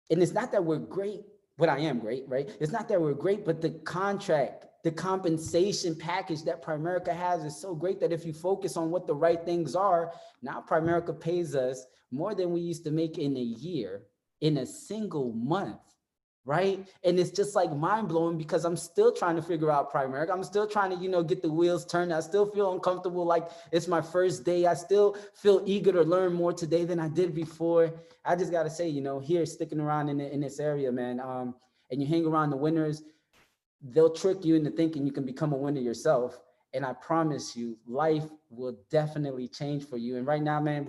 Q: it's not that we're great, but I am great, right? It's not that we're great, but the contract, the compensation package that Primerica has is so great that if you focus on what the right things are, now Primerica pays us more than we used to make in a year, in a single month, right? And it's just like mind blowing, because I'm still trying to figure out Primerica. I'm still trying to, get the wheels turned. I still feel uncomfortable, like it's my first day. I still feel eager to learn more today than I did before. I just got to say, here, sticking around in this area, man, and you hang around the winners, they'll trick you into thinking you can become a winner yourself. And I promise you, life will definitely change for you. And right now, man,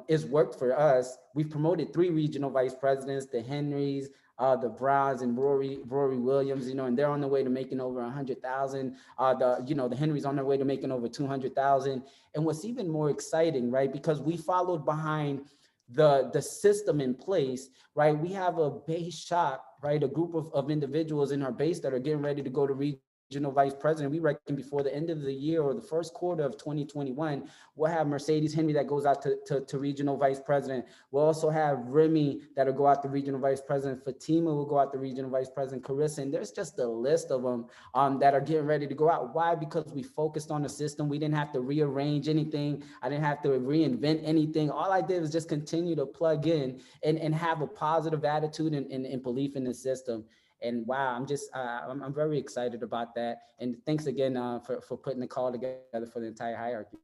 Q: it's worked for us. We've promoted 3 regional vice presidents, the Henrys, the Browns, and Rory Williams, and they're on their way to making over 100,000. The Henrys on their way to making over 200,000. And what's even more exciting, right? Because we followed behind the system in place, right? We have a base shop, right? A group of individuals in our base that are getting ready to go to regional vice president. We reckon before the end of the year or the first quarter of 2021, we'll have Mercedes Henry that goes out to regional vice president. We'll also have Remy that'll go out to regional vice president. Fatima will go out to regional vice president. Carissa, and there's just a list of them that are getting ready to go out. Why? Because we focused on the system. We didn't have to rearrange anything. I didn't have to reinvent anything. All I did was just continue to plug in and have a positive attitude and belief in the system. And wow, I'm very excited about that. And thanks again for putting the call together for the entire hierarchy.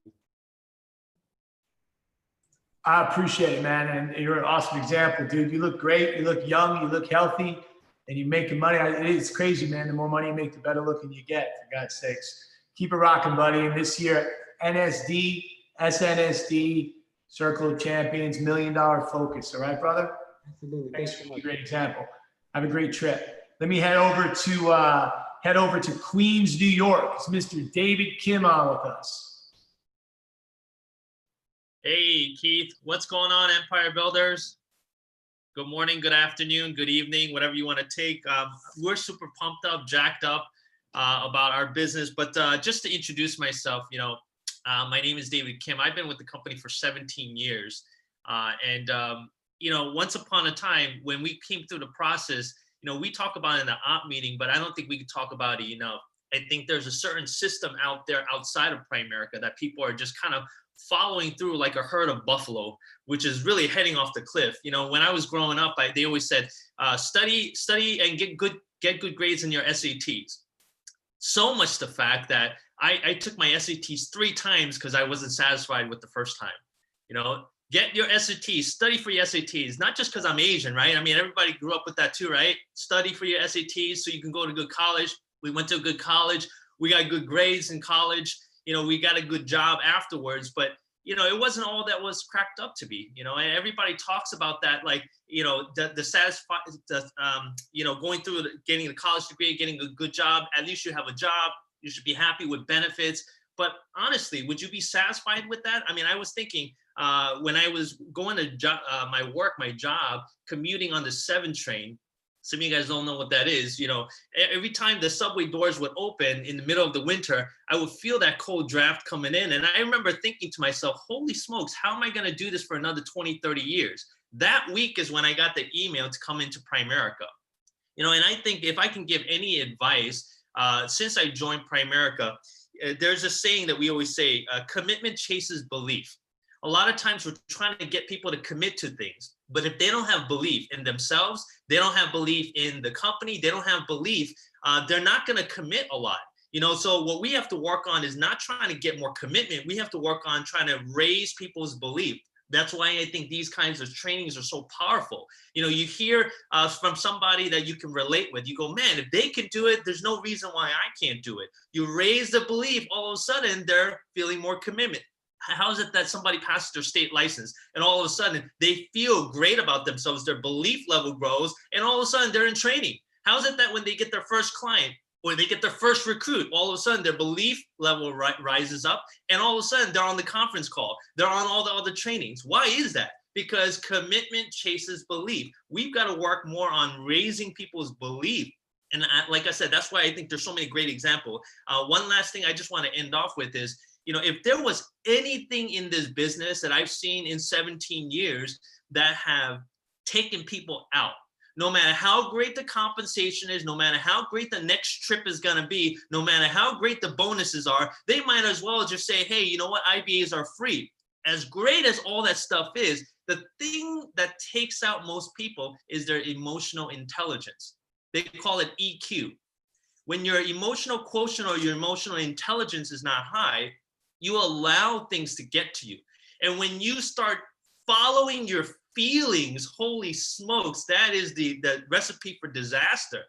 A: I appreciate it, man. And you're an awesome example, dude. You look great. You look young. You look healthy. And you're making money. It's crazy, man. The more money you make, the better looking you get, for God's sakes. Keep it rocking, buddy. And this year, NSD, SNSD, Circle of Champions, $1 Million Focus. All right, brother?
Q: Absolutely.
A: Thanks for being a great example. Have a great trip. Let me head over to Queens, New York. It's Mr. David Kim on with us.
R: Hey, Keith, what's going on, Empire Builders? Good morning, good afternoon, good evening, whatever you want to take. We're super pumped up, jacked up about our business. But just to introduce myself, my name is David Kim. I've been with the company for 17 years. Once upon a time, when we came through the process, we talk about it in the op meeting, but I don't think we can talk about it enough. I think there's a certain system out there outside of Primerica that people are just kind of following through like a herd of buffalo, which is really heading off the cliff. When I was growing up, they always said, study and get good grades in your SATs. So much the fact that I took my SATs 3 times because I wasn't satisfied with the first time. Get your SATs, study for your SATs, not just because I'm Asian, right? I mean, everybody grew up with that too, right? Study for your SATs so you can go to good college. We went to a good college. We got good grades in college. We got a good job afterwards, but, it wasn't all that was cracked up to be, and everybody talks about that, like, going through getting a college degree, getting a good job. At least you have a job. You should be happy with benefits. But honestly, would you be satisfied with that? I mean, I was thinking when I was going to my job, commuting on the 7 train. Some of you guys don't know what that is. You know, every time the subway doors would open in the middle of the winter, I would feel that cold draft coming in. And I remember thinking to myself, holy smokes, how am I going to do this for another 20, 30 years? That week is when I got the email to come into Primerica. You know, and I think if I can give any advice, since I joined Primerica, there's a saying that we always say, commitment chases belief. A lot of times we're trying to get people to commit to things, but if they don't have belief in themselves, they don't have belief in the company, they don't have belief, they're not going to commit a lot. You know, so what we have to work on is not trying to get more commitment. We have to work on trying to raise people's belief. That's why I think these kinds of trainings are so powerful. You know, you hear from somebody that you can relate with. You go, man, if they can do it, there's no reason why I can't do it. You raise the belief, all of a sudden they're feeling more commitment. How is it that somebody passes their state license and all of a sudden they feel great about themselves, their belief level grows, and all of a sudden they're in training? How is it that when they get their first client or they get their first recruit, all of a sudden their belief level rises up and all of a sudden they're on the conference call, they're on all the other trainings? Why is that? Because commitment chases belief. We've got to work more on raising people's belief. And like I said, that's why I think there's so many great examples. One last thing I just want to end off with is, you know, if there was anything in this business that I've seen in 17 years that have taken people out, no matter how great the compensation is, no matter how great the next trip is going to be, no matter how great the bonuses are, they might as well just say, hey, you know what, IBAs are free. As great as all that stuff is, the thing that takes out most people is their emotional intelligence. They call it EQ. When your emotional quotient or your emotional intelligence is not high, you allow things to get to you. And when you start following your feelings, holy smokes, that is the recipe for disaster.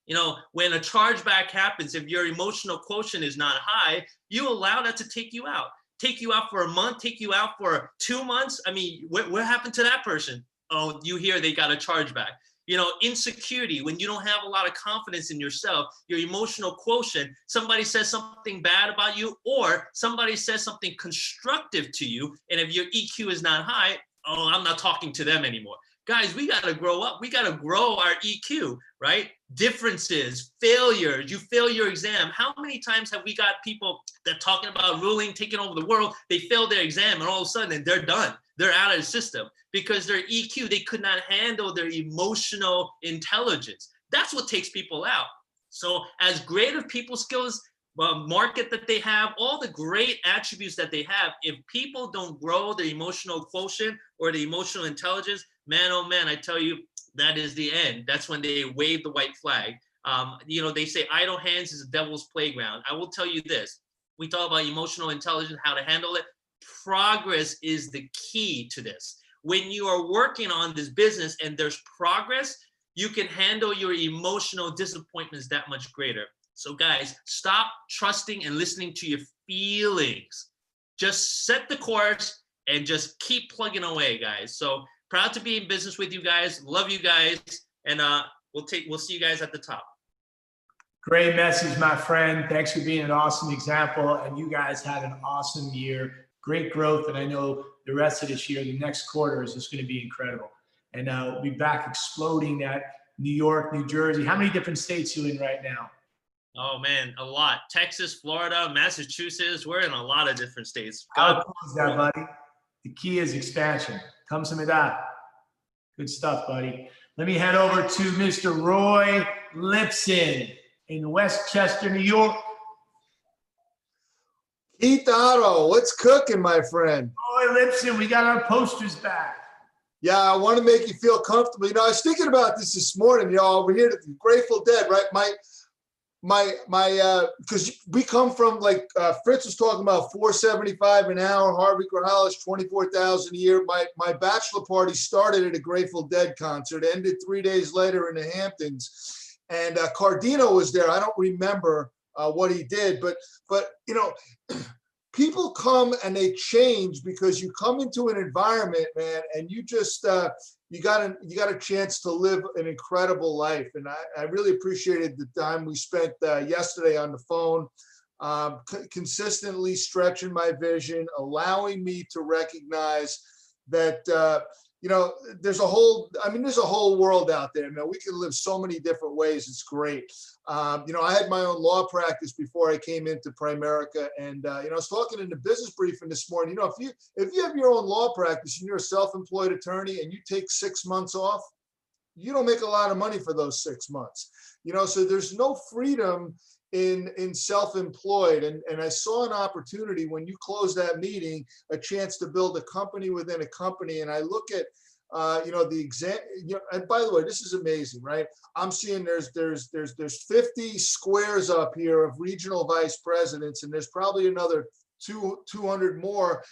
R: You know, when a chargeback happens, if your emotional quotient is not high, you allow that to take you out for a month, take you out for 2 months. I mean, what happened to that person? Oh, you hear they got a chargeback. You know, insecurity, when you don't have a lot of confidence in yourself, your emotional quotient, somebody says something bad about you or somebody says something constructive to you. And if your EQ is not high, oh, I'm not talking to them anymore. Guys, we got to grow up. We got to grow our EQ, right? Differences, failures, you fail your exam. How many times have we got people that talking about ruling, taking over the world, they failed their exam and all of a sudden they're done. They're out of the system because their EQ, they could not handle their emotional intelligence. That's what takes people out. So as great of people skills, market that they have, all the great attributes that they have, if people don't grow the emotional quotient or the emotional intelligence, man, oh man, I tell you, that is the end. That's when they wave the white flag. You know, they say idle hands is the devil's playground. I will tell you this. We talk about emotional intelligence, how to handle it. Progress is the key to this. When you are working on this business and there's progress, you can handle your emotional disappointments that much greater. So guys, stop trusting and listening to your feelings. Just set the course and just keep plugging away, guys. So proud to be in business with you guys. Love you guys. And we'll see you guys at the top.
A: Great message, my friend. Thanks for being an awesome example. And you guys had an awesome year. Great growth. And I know the rest of this year, the next quarter is just going to be incredible. And we'll be back exploding at New York, New Jersey. How many different states are you in right now?
R: Oh man, a lot. Texas, Florida, Massachusetts. We're in a lot of different states.
A: How cool is that, buddy? The key is expansion. Kamsahamnida. Good stuff, buddy. Let me head over to Mr. Roy Lipson in Westchester, New York.
S: Keith Otto, what's cooking, my friend?
A: Roy Lipson, we got our posters back.
S: Yeah, I want to make you feel comfortable. You know, I was thinking about this morning, you know, over here at the Grateful Dead, right? Because we come from, like Fritz was talking about, $475 an hour, Harvey Corrales, $24,000 a year. My bachelor party started at a Grateful Dead concert, ended 3 days later in the Hamptons, and Cardino was there. I don't remember what he did, but you know, people come and they change because you come into an environment, man, and you just you got a chance to live an incredible life. And I really appreciated the time we spent yesterday on the phone. consistently stretching my vision, allowing me to recognize that, there's a whole world out there, man. We can live so many different ways. It's great. I had my own law practice before I came into Primerica, and I was talking in the business briefing this morning. If you have your own law practice and you're a self-employed attorney and you take 6 months off, you don't make a lot of money for those 6 months. So there's no freedom in self-employed, and I saw an opportunity when you closed that meeting, a chance to build a company within a company. And I look at the exam, and by the way, this is amazing, right? I'm seeing there's 50 squares up here of regional vice presidents, and there's probably another 200 more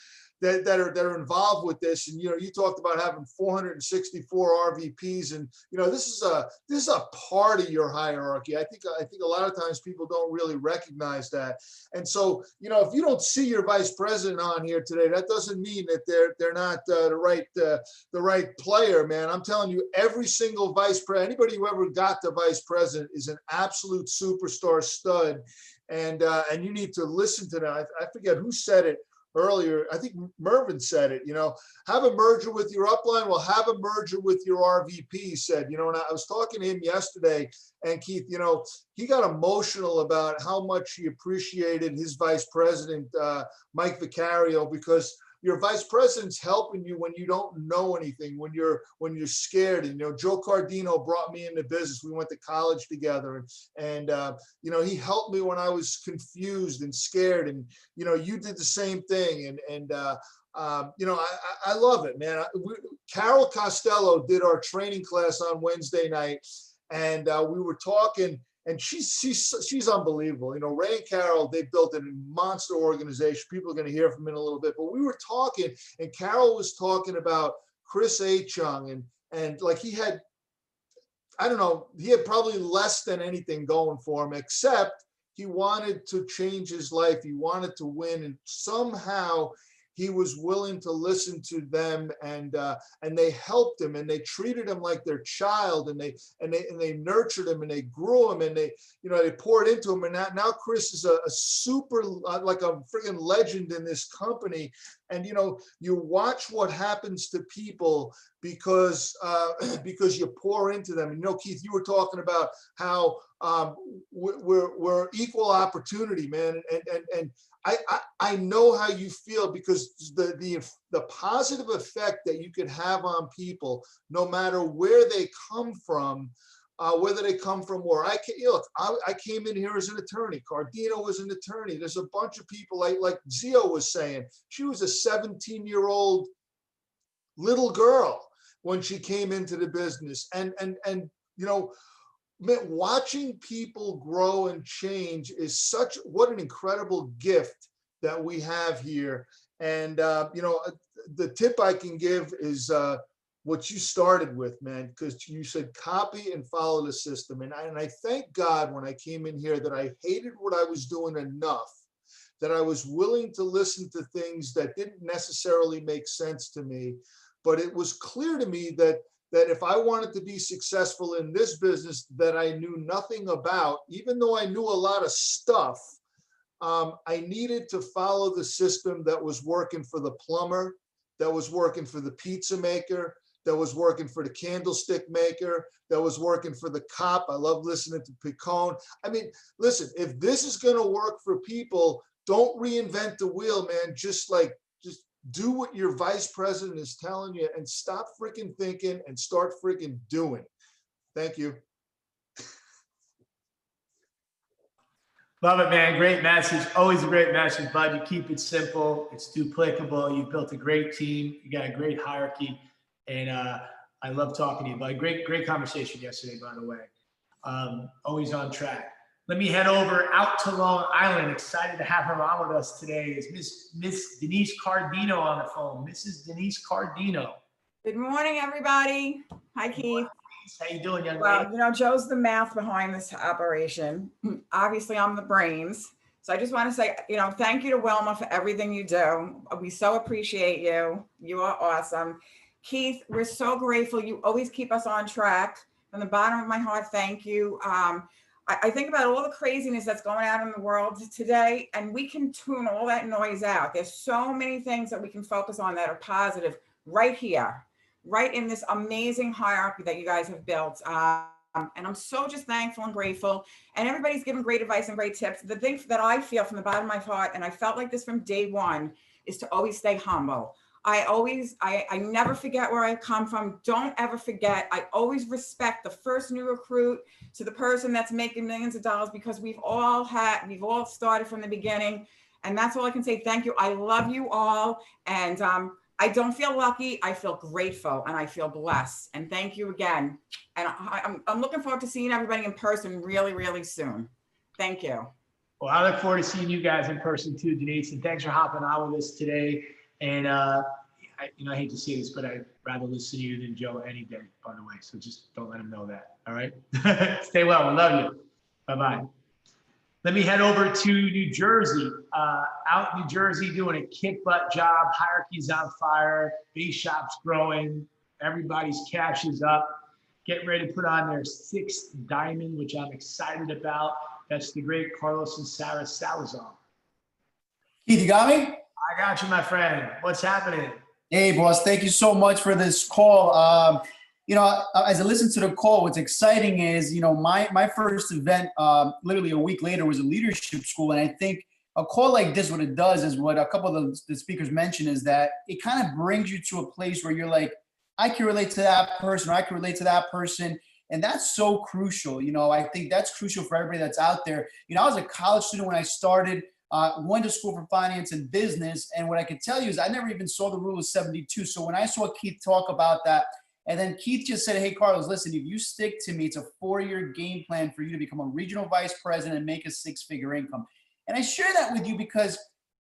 S: that are involved with this. And you talked about having 464 RVPs, and this is a part of your hierarchy. I think a lot of times people don't really recognize that. And so if you don't see your vice president on here today, that doesn't mean that they're not the right player, man. I'm telling you, every single vice president, anybody who ever got to vice president, is an absolute superstar stud, and you need to listen to them. I forget who said it earlier. I think Mervin said it, have a merger with your upline. Well, have a merger with your RVP, he said, and I was talking to him yesterday, and Keith, he got emotional about how much he appreciated his vice president, Mike Vicario, because your vice president's helping you when you don't know anything, when you're scared. And Joe Cardino brought me into business. We went to college together, and he helped me when I was confused and scared. And you did the same thing. And I love it, man. Carol Costello did our training class on Wednesday night, and we were talking. And she's unbelievable. Ray and Carol, they built a monster organization. People are going to hear from in a little bit. But we were talking, and Carol was talking about Chris Chung, and like he had probably less than anything going for him, except he wanted to change his life. He wanted to win, and somehow he was willing to listen to them, and they helped him, and they treated him like their child, and they nurtured him, and they grew him, and they poured into him. And now Chris is a super, like a friggin' legend in this company. And you watch what happens to people because you pour into them. And Keith, you were talking about how we're equal opportunity, man, and I know how you feel, because the positive effect that you could have on people, no matter where they come from, whether they come from where I came in here as an attorney. Cardino was an attorney. There's a bunch of people like Zio was saying. She was a 17-year-old little girl when she came into the business, and man, watching people grow and change is what an incredible gift that we have here. And the tip I can give is what you started with, man, because you said copy and follow the system. And I thank God when I came in here that I hated what I was doing enough that I was willing to listen to things that didn't necessarily make sense to me. But it was clear to me that if I wanted to be successful in this business that I knew nothing about, even though I knew a lot of stuff, I needed to follow the system that was working for the plumber, that was working for the pizza maker, that was working for the candlestick maker, that was working for the cop. I love listening to Picone. I mean, listen, if this is going to work for people, don't reinvent the wheel, man. Just do what your vice president is telling you, and stop freaking thinking and start freaking doing. Thank you.
A: Love it, man. Great message. Always a great message, bud. You keep it simple. It's duplicable. You've built a great team. You got a great hierarchy. And I love talking to you, bud. Great conversation yesterday, by the way. Always on track. Let me head over out to Long Island. Excited to have her on with us today. Is Miss Denise Cardino on the phone. Mrs. Denise Cardino.
T: Good morning, everybody. Hi, Keith.
A: How you doing, young
T: Well,
A: lady?
T: Joe's the math behind this operation. Obviously, I'm the brains. So I just want to say, thank you to Wilma for everything you do. We so appreciate you. You are awesome. Keith, we're so grateful. You always keep us on track. From the bottom of my heart, thank you. I think about all the craziness that's going on in the world today, and we can tune all that noise out. There's so many things that we can focus on that are positive right here, right in this amazing hierarchy that you guys have built. And I'm so just thankful and grateful. And everybody's given great advice and great tips. The thing that I feel from the bottom of my heart, and I felt like this from day one, is to always stay humble. I never forget where I come from. Don't ever forget. I always respect the first new recruit to the person that's making millions of dollars, because we've all started from the beginning. And that's all I can say. Thank you. I love you all. And I don't feel lucky. I feel grateful and I feel blessed. And thank you again. And I'm looking forward to seeing everybody in person really, really soon. Thank you.
A: Well, I look forward to seeing you guys in person too, Denise. And thanks for hopping on with us today. And I hate to say this, but I'd rather listen to you than Joe any day, by the way. So just don't let him know that. All right. Stay well. We love you. Bye-bye. Let me head over to New Jersey. Out in New Jersey doing a kick butt job. Hierarchy's on fire. Base shop's growing. Everybody's cash is up. Getting ready to put on their 6th diamond, which I'm excited about. That's the great Carlos and Sarah Salazar.
U: Keith, you got me?
A: I got you, my friend. What's happening?
U: Hey, boss. Thank you so much for this call. As I listened to the call, what's exciting is, my first event, literally a week later, was a leadership school. And I think a call like this, what it does is what a couple of the speakers mentioned, is that it kind of brings you to a place where you're like, I can relate to that person, or I can relate to that person. And that's so crucial. I think that's crucial for everybody that's out there. I was a college student when I started. Went to school for finance and business. And what I can tell you is I never even saw the rule of 72. So when I saw Keith talk about that, and then Keith just said, hey, Carlos, listen, if you stick to me, it's a 4-year game plan for you to become a regional vice president and make a 6-figure income. And I share that with you because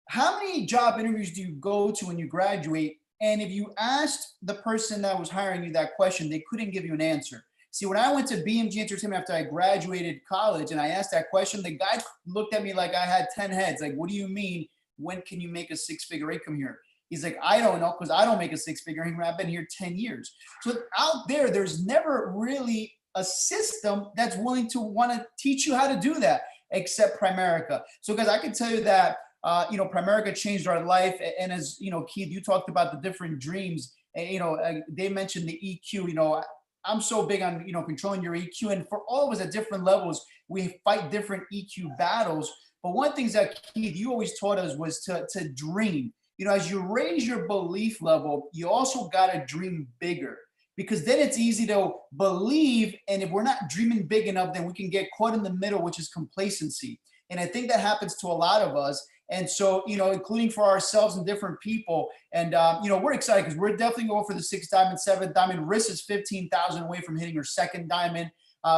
U: how many job interviews do you go to when you graduate? And if you asked the person that was hiring you that question, they couldn't give you an answer. See, when I went to BMG Entertainment after I graduated college and I asked that question, the guy looked at me like I had 10 heads. Like, what do you mean? When can you make a 6-figure income here? He's like, I don't know, because I don't make a 6-figure income. I've been here 10 years. So out there, there's never really a system that's willing to want to teach you how to do that, except Primerica. So guys, I can tell you that, Primerica changed our life. And as, Keith, you talked about the different dreams, and, they mentioned the EQ, I'm so big on, controlling your EQ. And for all of us at different levels, we fight different EQ battles. But one thing that, Keith, you always taught us was to dream. As you raise your belief level, you also got to dream bigger, because then it's easy to believe. And if we're not dreaming big enough, then we can get caught in the middle, which is complacency. And I think that happens to a lot of us. And so, including for ourselves and different people. And, we're excited because we're definitely going for the 6th diamond, 7th diamond. Riss is 15,000 away from hitting her 2nd diamond.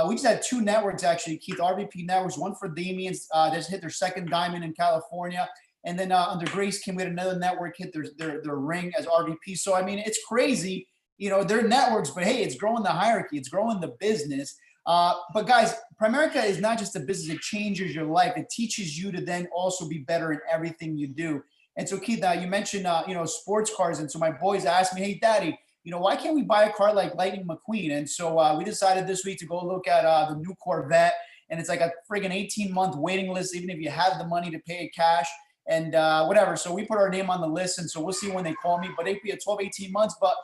U: We just had 2 networks, actually, Keith, RVP networks, one for Damien's that just hit their 2nd diamond in California. And then under Grace Kim, we had another network hit their ring as RVP. So, I mean, it's crazy, they're networks, but hey, it's growing the hierarchy. It's growing the business. But guys, Primerica is not just a business. It changes your life. It teaches you to then also be better in everything you do. And so Keith, you mentioned, sports cars. And so my boys asked me, hey, Daddy, why can't we buy a car like Lightning McQueen? And so we decided this week to go look at the new Corvette. And it's like a friggin' 18-month waiting list, even if you have the money to pay it cash and whatever. So we put our name on the list. And so we'll see when they call me, but it'd be 12, 18 months. But,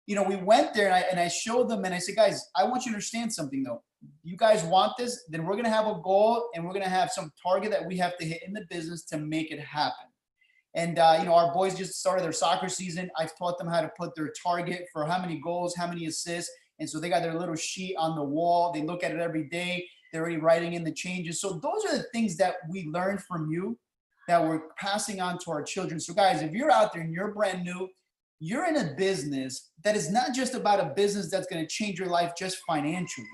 U: we went there and I showed them and I said, guys, I want you to understand something though. You guys want this, then we're going to have a goal and we're going to have some target that we have to hit in the business to make it happen. And, our boys just started their soccer season. I've taught them how to put their target for how many goals, how many assists. And so they got their little sheet on the wall. They look at it every day. They're already writing in the changes. So those are the things that we learned from you that we're passing on to our children. So guys, if you're out there and you're brand new, you're in a business that is not just about a business that's going to change your life just financially.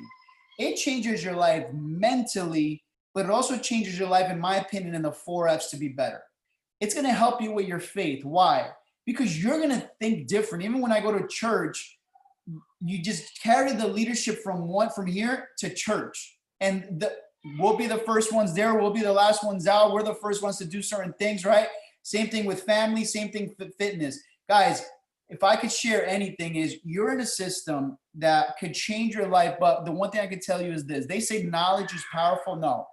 U: It changes your life mentally, but it also changes your life, in my opinion, in the 4 F's to be better. It's going to help you with your faith. Why? Because you're going to think different. Even when I go to church, you just carry the leadership from here to church. And we'll be the first ones there. We'll be the last ones out. We're the first ones to do certain things, right? Same thing with family, same thing with fitness. Guys, if I could share anything, is you're in a system that could change your life. But the one thing I can tell you is this: they say knowledge is powerful. No,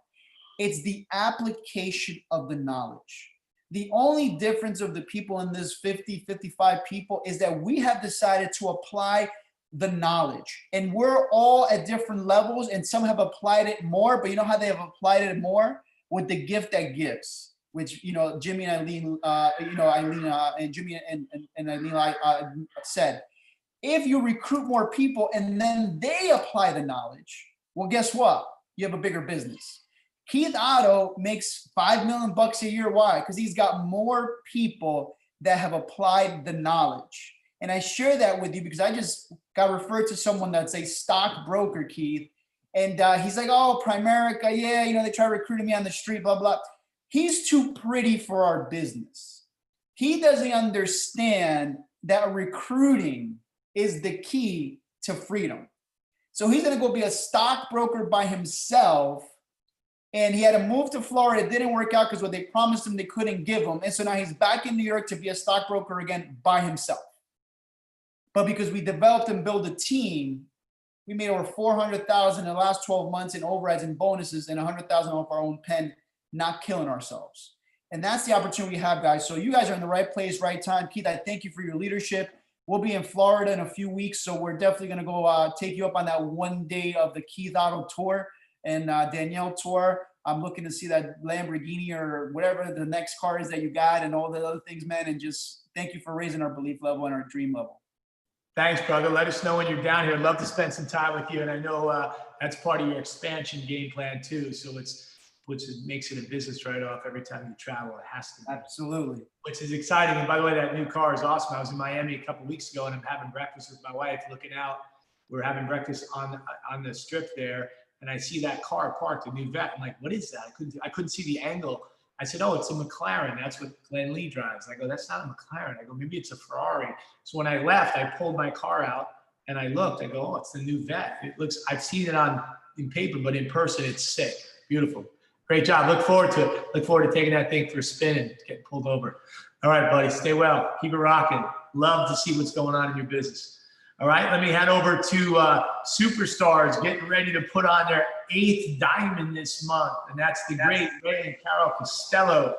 U: it's the application of the knowledge. The only difference of the people in this 50, 55 people is that we have decided to apply the knowledge, and we're all at different levels, and some have applied it more, but you know how they have applied it more? With the gift that gives, which, you know, Jimmy and Eileen, and Jimmy and Eileen said, if you recruit more people and then they apply the knowledge, well, guess what? You have a bigger business. Keith Otto makes $5 million a year. Why? Because he's got more people that have applied the knowledge. And I share that with you because I just got referred to someone that's a stockbroker, Keith. And he's like, oh, Primerica, yeah, you know, they try recruiting me on the street, blah, blah. He's too pretty for our business. He doesn't understand that recruiting is the key to freedom. So he's going to go be a stockbroker by himself. And he had to move to Florida. It didn't work out because what they promised him, they couldn't give him. And so now he's back in New York to be a stockbroker again by himself. But because we developed and built a team, we made over $400,000 in the last 12 months in overrides and bonuses and $100,000 off our own pen, not killing ourselves. And that's the opportunity we have, guys. So you guys are in the right place, right time. Keith, I thank you for your leadership. We'll be in Florida in a few weeks. So we're definitely going to go take you up on that one day of the Keith Otto tour and Danielle tour. I'm looking to see that Lamborghini or whatever the next car is that you got and all the other things, man. And just thank you for raising our belief level and our dream level.
A: Thanks, brother. Let us know when you're down here. I'd love to spend some time with you. And I know that's part of your expansion game plan too. So which makes it a business write-off every time you travel. It has to be.
U: Absolutely.
A: Which is exciting. And by the way, that new car is awesome. I was in Miami a couple of weeks ago and I'm having breakfast with my wife, looking out. We're having breakfast on the strip there. And I see that car parked, a new Vet. I'm like, what is that? I couldn't see the angle. I said, oh, it's a McLaren. That's what Glenn Lee drives. I go, that's not a McLaren. I go, maybe it's a Ferrari. So when I left, I pulled my car out and I looked. I go, oh, it's the new Vet. It looks, I've seen it in paper, but in person, it's sick. Beautiful. Great job. Look forward to it. Look forward to taking that thing for a spin and getting pulled over. All right, buddy. Stay well. Keep it rocking. Love to see what's going on in your business. All right, let me head over to Superstars getting ready to put on their 8th diamond this month, and that's the great Ray and Carol Costello.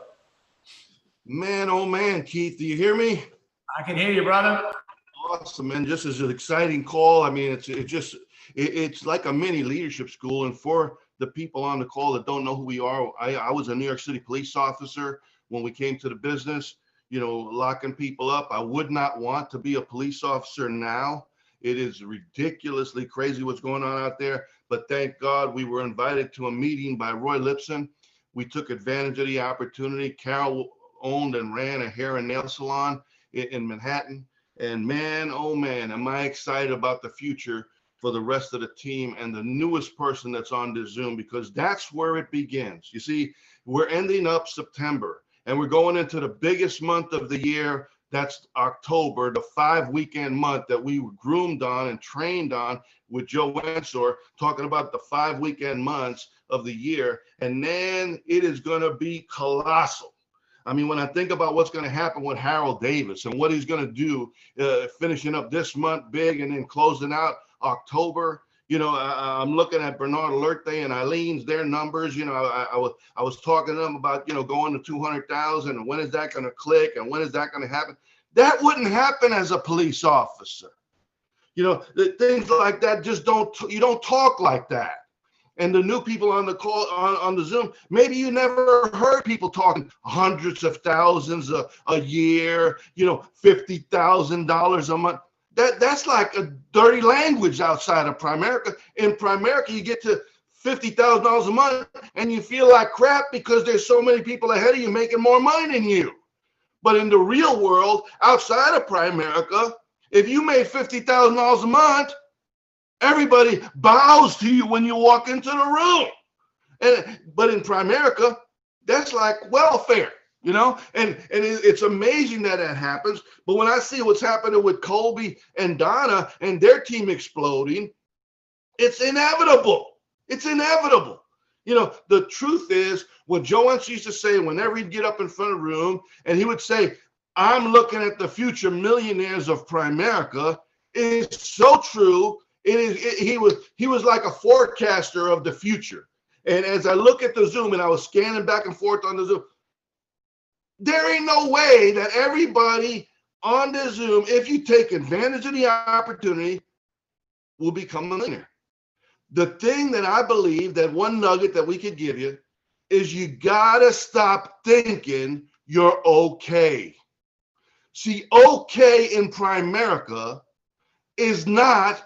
C: Man, oh man, Keith, do you hear me?
A: I can hear you, brother.
C: Awesome, man. This is an exciting call. I mean, it's like a mini leadership school. And for the people on the call that don't know who we are, I was a New York City police officer when we came to the business, you know, locking people up. I would not want to be a police officer now. It is ridiculously crazy what's going on out there. But thank God we were invited to a meeting by Roy Lipson. We took advantage of the opportunity. Carol owned and ran a hair and nail salon in Manhattan. And man, oh man, am I excited about the future for the rest of the team and the newest person that's on this Zoom, because that's where it begins. You see, we're ending up September and we're going into the biggest month of the year. That's October, the 5-weekend month that we were groomed on and trained on with Joe Ensor, talking about the 5-weekend months of the year. And then it is going to be colossal. I mean, when I think about what's going to happen with Harold Davis and what he's going to do, finishing up this month big and then closing out October, you know, I'm looking at Bernard Alerte and Eileen's, their numbers. You know, I was talking to them about, you know, going to 200,000 and when is that going to click and when is that going to happen? That wouldn't happen as a police officer. You know, things like that just you don't talk like that. And the new people on the call, on the Zoom, maybe you never heard people talking hundreds of thousands a year, you know, $50,000 a month. That's like a dirty language outside of Primerica. In Primerica, you get to $50,000 a month and you feel like crap because there's so many people ahead of you making more money than you. But in the real world, outside of Primerica, if you made $50,000 a month, everybody bows to you when you walk into the room. But in Primerica, that's like welfare. You know, and it's amazing that happens. But when I see what's happening with Colby and Donna and their team exploding, it's inevitable. It's inevitable. You know, the truth is what Joe Ensor used to say whenever he'd get up in front of a room and he would say, I'm looking at the future millionaires of Primerica. It's so true. He was like a forecaster of the future. And as I look at the Zoom and I was scanning back and forth on the Zoom, there ain't no way that everybody on the Zoom, if you take advantage of the opportunity, will become a millionaire. The thing that I believe, that one nugget that we could give you, is you gotta stop thinking you're okay. See, okay in Primerica is not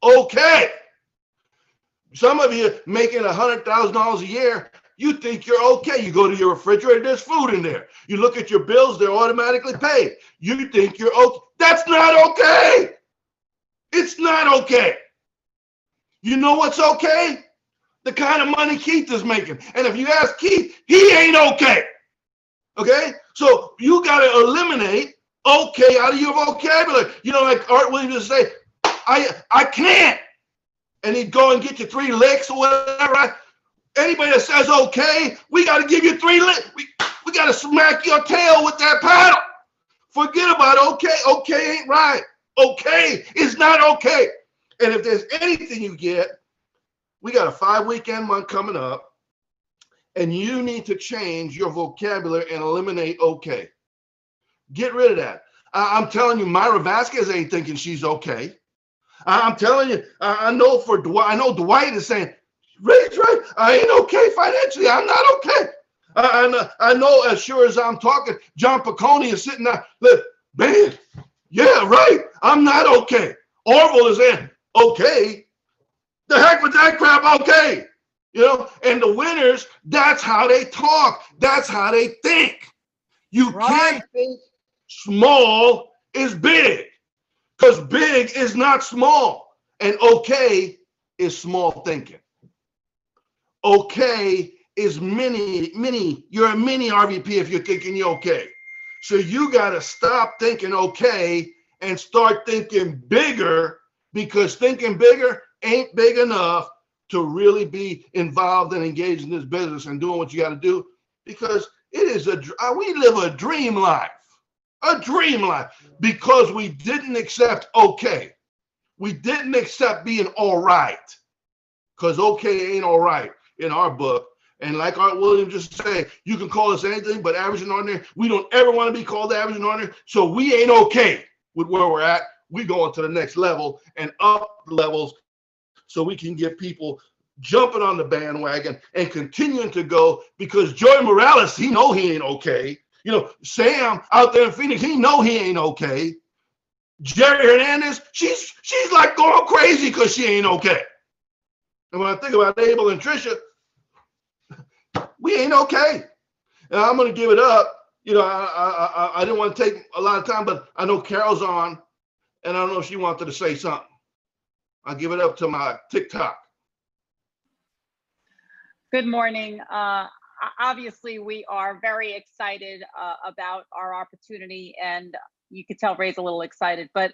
C: okay. Some of you making $100,000 a year, you think you're okay. You go to your refrigerator, there's food in there. You look at your bills, they're automatically paid. You think you're okay. That's not okay. It's not okay. You know what's okay? The kind of money Keith is making. And if you ask Keith, he ain't okay. Okay? So you got to eliminate okay out of your vocabulary. You know, like Art Williams would say, I can't. And he'd go and get you 3 licks or whatever. Anybody that says okay, we got to give you 3 licks. We got to smack your tail with that paddle. Forget about okay. Okay ain't right. Okay is not okay. And if there's anything you get, we got a 5-weekend month coming up, and you need to change your vocabulary and eliminate okay. Get rid of that. I'm telling you, Myra Vasquez ain't thinking she's okay. I'm telling you, I know Dwight is saying, Ray's right, I ain't okay financially. I'm not okay. I know as sure as I'm talking, John Piccone is sitting there, look, man, yeah, right, I'm not okay. Orville is in, okay. The heck with that crap, okay. You know, and the winners, that's how they talk. That's how they think. You can't think small is big, because big is not small, and okay is small thinking. Okay is mini. You're a mini RVP if you're thinking you're okay. So you got to stop thinking okay and start thinking bigger, because thinking bigger ain't big enough to really be involved and engaged in this business and doing what you got to do, because it is we live a dream life. A dream life, because we didn't accept okay. We didn't accept being all right, because okay ain't all right in our book. And like Art Williams just said, you can call us anything but average and ordinary. We don't ever want to be called average and ordinary, so we ain't okay with where we're at. We going to the next level and up levels so we can get people jumping on the bandwagon and continuing to go, because Joey Morales, he know he ain't okay. You know, Sam out there in Phoenix, he know he ain't okay. Jerry Hernandez, she's like going crazy because she ain't okay. And when I think about Abel and Trisha, we ain't okay. And I'm going to give it up. You know, I didn't want to take a lot of time, but I know Carol's on, and I don't know if she wanted to say something. I'll give it up to my TikTok.
B: Good morning. Obviously, we are very excited about our opportunity, and you could tell Ray's a little excited, but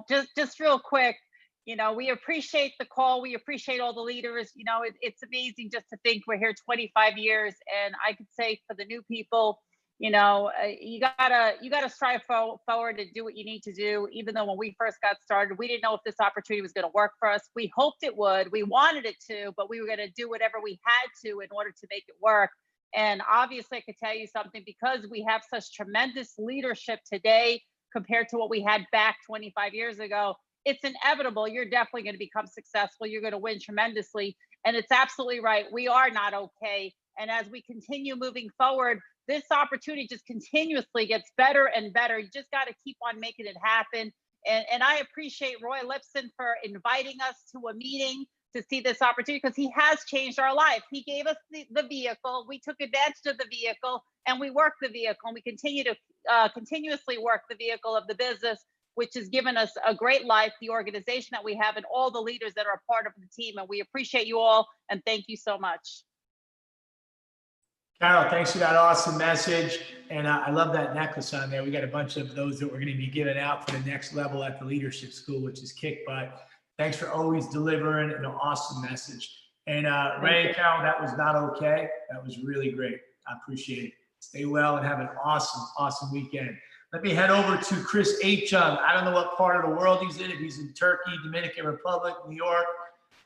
B: just real quick, you know, we appreciate the call. We appreciate all the leaders. You know, it's amazing just to think we're here 25 years. And I could say for the new people, you know, you gotta strive forward and do what you need to do. Even though when we first got started, we didn't know if this opportunity was going to work for us. We hoped it would. We wanted it to, but we were going to do whatever we had to in order to make it work. And obviously, I could tell you something, because we have such tremendous leadership today compared to what we had back 25 years ago. It's inevitable. You're definitely going to become successful. You're going to win tremendously. And it's absolutely right. We are not okay. And as we continue moving forward, this opportunity just continuously gets better and better. You just got to keep on making it happen. And I appreciate Roy Lipson for inviting us to a meeting to see this opportunity, because he has changed our life. He gave us the vehicle. We took advantage of the vehicle, and we work the vehicle, and we continue to continuously work the vehicle of the business, which has given us a great life, the organization that we have, and all the leaders that are a part of the team. And we appreciate you all, and thank you so much.
A: Carol, thanks for that awesome message. And I love that necklace on there. We got a bunch of those that we're going to be giving out for the next level at the leadership school, which is kick butt. Thanks for always delivering an awesome message. And Ray and Carol, that was not okay. That was really great. I appreciate it. Stay well and have an awesome, awesome weekend. Let me head over to Chris Achung. I don't know what part of the world he's in, if he's in Turkey, Dominican Republic, New York,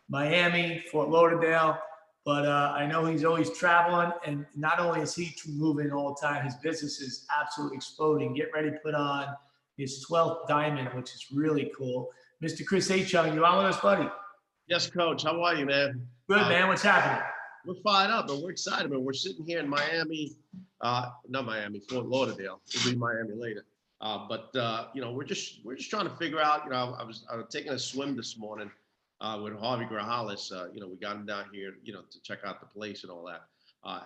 A: Miami, Fort Lauderdale, but I know he's always traveling, and not only is he moving all the time, his business is absolutely exploding. Get ready to put on his 12th diamond, which is really cool. Mr. Chris Achung, you on with us, buddy?
D: Yes, Coach. How are you, man?
A: Good, man. What's happening?
D: We're fired up and we're excited, man. We're sitting here in Miami, not Miami, Fort Lauderdale. We'll be Miami later. You know, we're just trying to figure out. You know, I was taking a swim this morning with Harvey Grajales. You know, we got him down here, you know, to check out the place and all that.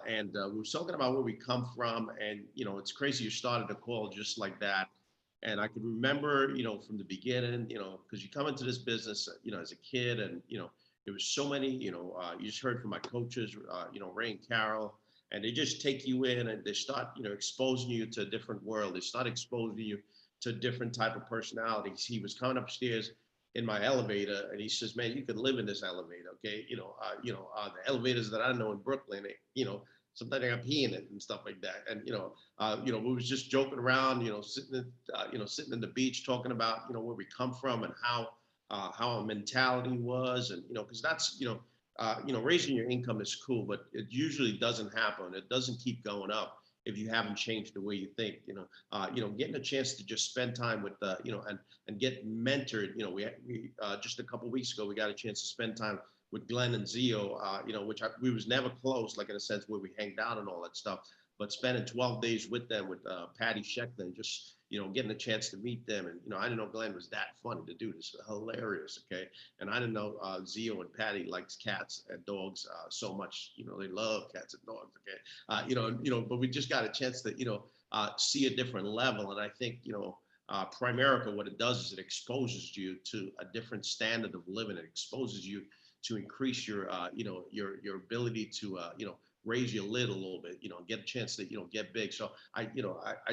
D: We were talking about where we come from, and you know, it's crazy you started a call just like that. And I can remember, you know, from the beginning, you know, because you come into this business, you know, as a kid, and you know, there was so many, you know, you just heard from my coaches, you know, Ray and Carol, and they just take you in and they start, you know, exposing you to a different world. They start exposing you to different type of personalities. He was coming upstairs in my elevator and he says, man, you could live in this elevator, okay? You know, the elevators that I know in Brooklyn, you know, sometimes I got pee in it and stuff like that. And, you know, we was just joking around, you know, sitting in the beach talking about, you know, where we come from and how our mentality was. And, you know, because that's, you know, raising your income is cool, but it usually doesn't happen. It doesn't keep going up if you haven't changed the way you think. You know, getting a chance to just spend time with, you know, and get mentored. You know, we just a couple of weeks ago, we got a chance to spend time with Glenn and Zio, you know, which we was never close, like in a sense where we hanged out and all that stuff, but spending 12 days with them, with Patty Schechter, and just, you know, getting a chance to meet them. And, you know, I didn't know Glenn was that funny to do this, hilarious, okay? And I didn't know Zio and Patty likes cats and dogs so much, you know, they love cats and dogs, okay? You know, but we just got a chance to, you know, see a different level. And I think, you know, Primerica, what it does is it exposes you to a different standard of living. It exposes you to increase your, you know, your ability to, you know, raise your lid a little bit, you know, get a chance to, you know, get big. So I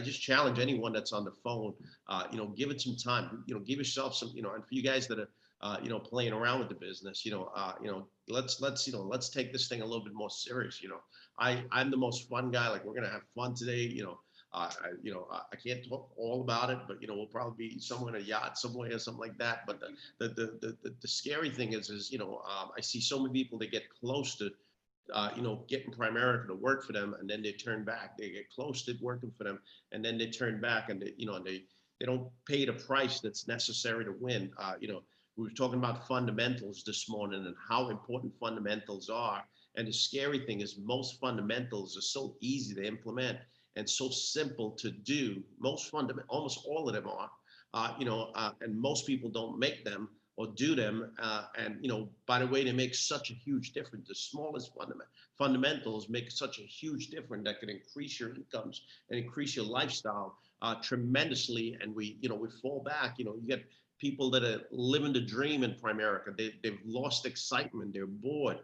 D: just challenge anyone that's on the phone, you know, give it some time, you know, give yourself some, you know, and for you guys that are, you know, playing around with the business, you know, let's take this thing a little bit more serious. You know, I'm the most fun guy. Like, we're going to have fun today. You know, I can't talk all about it, but, you know, we'll probably be somewhere in a yacht somewhere or something like that. But the scary thing is, you know, I see so many people that get close to, you know, getting Primerica to work for them, and then they turn back. They get close to working for them, and then they turn back, and they, you know, they don't pay the price that's necessary to win. You know, we were talking about fundamentals this morning and how important fundamentals are. And the scary thing is most fundamentals are so easy to implement and so simple to do. Almost all of them are, you know, and most people don't make them or do them. And, you know, by the way, they make such a huge difference. The smallest fundamentals make such a huge difference that can increase your incomes and increase your lifestyle tremendously. And we fall back. You know, you get people that are living the dream in Primerica. They've lost excitement. They're bored.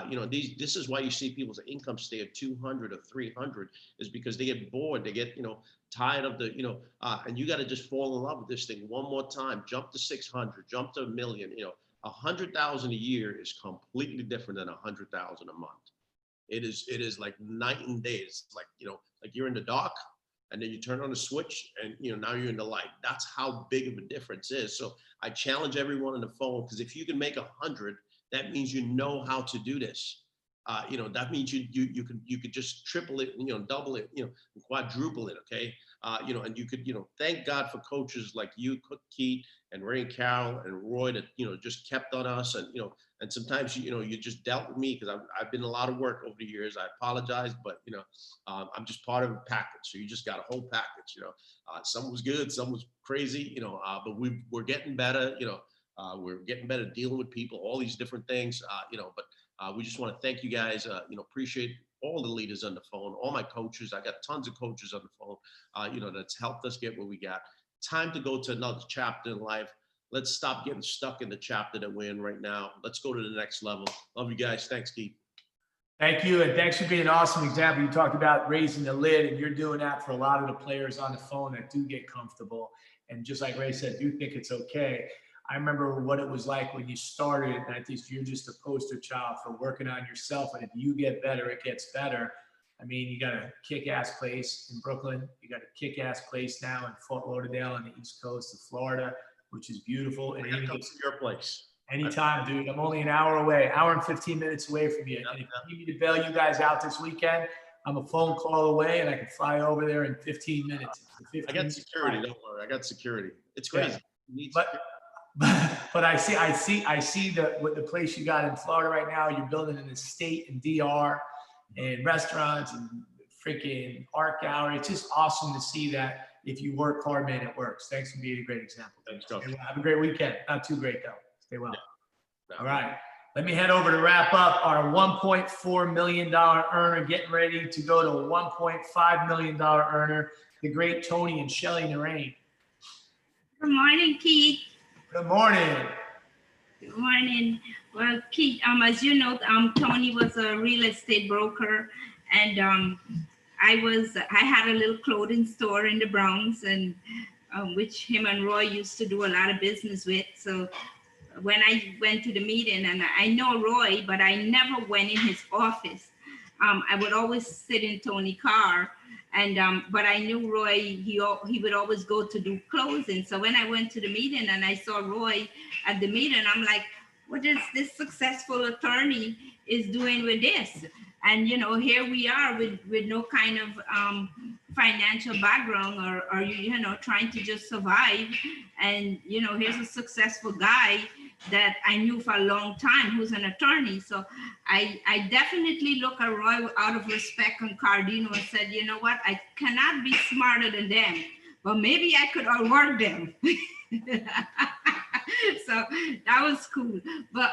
D: You know, this is why you see people's income stay at 200 or 300, is because they get bored. They get, you know, tired of the, you know, and you got to just fall in love with this thing one more time. Jump to 600, jump to $1 million. You know, 100,000 a year is completely different than 100,000 a month. It is like night and day. It's like, you know, like you're in the dark, and then you turn on the switch and, you know, now you're in the light. That's how big of a difference is. So I challenge everyone on the phone, because if you can make 100, that means you know how to do this. You know, that means you could just triple it, you know, double it, you know, quadruple it. Okay. You know, and you could, you know, thank God for coaches like you, Keith, and Ray and Carol and Roy that, you know, just kept on us. And, you know, and sometimes, you know, you just dealt with me because I've been a lot of work over the years. I apologize, but, you know, I'm just part of a package. So you just got a whole package, you know, some was good, some was crazy, you know, but we're getting better, you know, we're getting better dealing with people, all these different things, you know, but we just want to thank you guys, you know, appreciate all the leaders on the phone, all my coaches. I got tons of coaches on the phone, you know, that's helped us get what we got. Time to go to another chapter in life. Let's stop getting stuck in the chapter that we're in right now. Let's go to the next level. Love you guys. Thanks, Keith.
A: Thank you, and thanks for being an awesome example. You talked about raising the lid, and you're doing that for a lot of the players on the phone that do get comfortable. And just like Ray said, do think it's okay. I remember what it was like when you started, and I think you're just a poster child for working on yourself. And if you get better, it gets better. I mean, you got a kick-ass place in Brooklyn. You got a kick-ass place now in Fort Lauderdale on the East Coast of Florida, which is beautiful. And even
D: Come to your place.
A: anytime, dude. I'm only an hour away, hour and 15 minutes away from you. And if you need me to bail you guys out this weekend, I'm a phone call away and I can fly over there in 15 minutes.
D: I got security. Don't worry. I got security. It's crazy.
A: But I see the place you got in Florida right now. You're building an estate in DR and restaurants and freaking art gallery. It's just awesome to see that if you work hard, man, it works. Thanks for being a great example.
D: Thanks, Joe.
A: Have a great weekend. Not too great though. Stay well. All right. Let me head over to wrap up our $1.4 million earner, getting ready to go to a $1.5 million earner, the great Tony and Shelly Narain.
E: Good morning, Keith.
A: Good morning.
E: Good morning. Well, Keith, as you know, Tony was a real estate broker, and I had a little clothing store in the Bronx, and which him and Roy used to do a lot of business with. So when I went to the meeting, and I know Roy, but I never went in his office. I would always sit in Tony's car, and but I knew Roy, he would always go to do closing. So when I went to the meeting and I saw Roy at the meeting, I'm like, what is this successful attorney is doing with this? And you know, here we are with no kind of financial background or you know, trying to just survive. And you know, here's a successful guy that I knew for a long time who's an attorney. So I definitely look at Roy out of respect and Cardino and said, you know what, I cannot be smarter than them, but maybe I could outwork them. So that was cool. But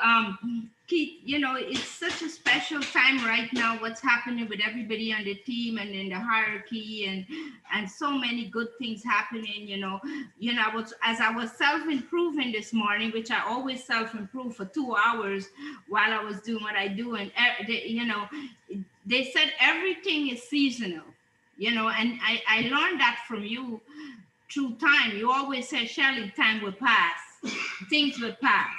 E: Keith, you know, it's such a special time right now, what's happening with everybody on the team and in the hierarchy and so many good things happening, you know, as I was self-improving this morning, which I always self-improve for 2 hours while I was doing what I do. And, you know, they said everything is seasonal, you know, and I learned that from you through time. You always said, Shelly, time will pass, things will pass.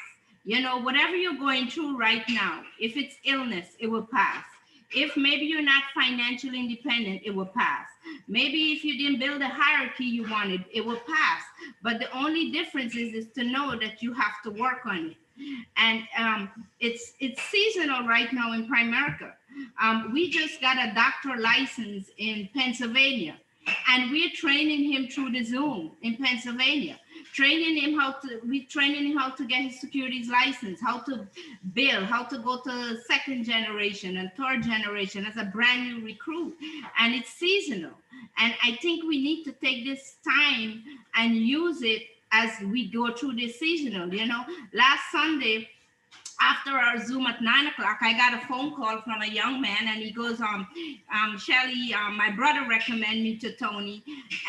E: You know, whatever you're going through right now, if it's illness, it will pass. If maybe you're not financially independent, it will pass. Maybe if you didn't build a hierarchy you wanted, it will pass. But the only difference is to know that you have to work on it. And it's seasonal right now in Primerica. We just got a doctor license in Pennsylvania, and we're training him through the Zoom in Pennsylvania. Training him how to get his securities license, how to bill, how to go to second generation and third generation as a brand new recruit. And it's seasonal. And I think we need to take this time and use it as we go through this seasonal. You know, last Sunday, after our Zoom at 9 o'clock, I got a phone call from a young man, and he goes, Shelly, my brother recommended me to Tony,